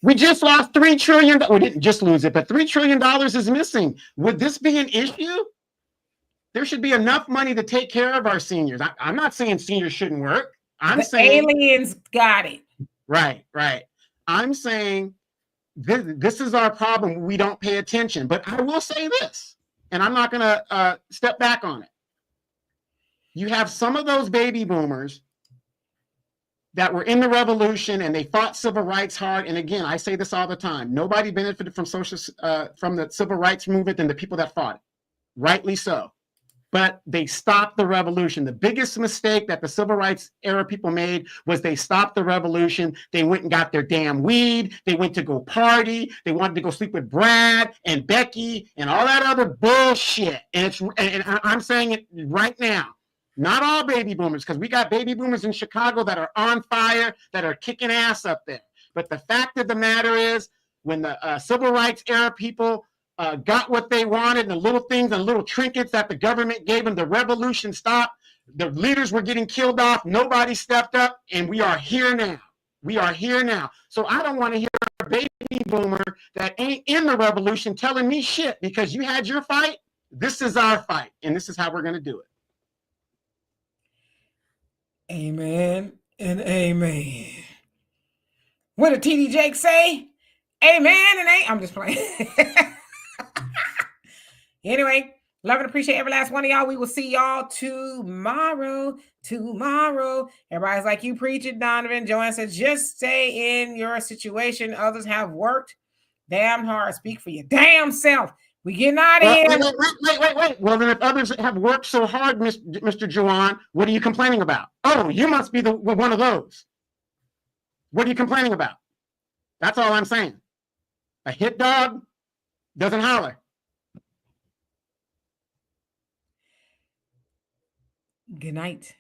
We just lost $3 trillion. We didn't just lose it, but $3 trillion is missing. Would this be an issue? There should be enough money to take care of our seniors. I'm not saying seniors shouldn't work. I'm saying aliens got it. Right. I'm saying this is our problem. We don't pay attention. But I will say this, and I'm not going to step back on it. You have some of those baby boomers that were in the revolution and they fought civil rights hard. And again, I say this all the time. Nobody benefited from the civil rights movement than the people that fought it. Rightly so. But they stopped the revolution. The biggest mistake that the civil rights era people made was they stopped the revolution. They went and got their damn weed. They went to go party. They wanted to go sleep with Brad and Becky and all that other bullshit. And I'm saying it right now. Not all baby boomers, because we got baby boomers in Chicago that are on fire, that are kicking ass up there. But the fact of the matter is, when the civil rights era people got what they wanted, and the little things and little trinkets that the government gave them, the revolution stopped. The leaders were getting killed off. Nobody stepped up, and we are here now. We are here now. So I don't want to hear a baby boomer that ain't in the revolution telling me shit, because you had your fight. This is our fight, and this is how we're going to do it. Amen and amen. What did TD Jake say? Amen and amen. I'm just playing. Anyway, love and appreciate every last one of y'all. We will see y'all tomorrow. Everybody's like, you preach it, Donovan. Joanne says, just stay in your situation. Others have worked damn hard. Speak for your damn self. We getting out of here. Wait. Well, then if others have worked so hard, Mr. Juwan, what are you complaining about? Oh, you must be one of those. What are you complaining about? That's all I'm saying. A hit dog doesn't holler. Good night.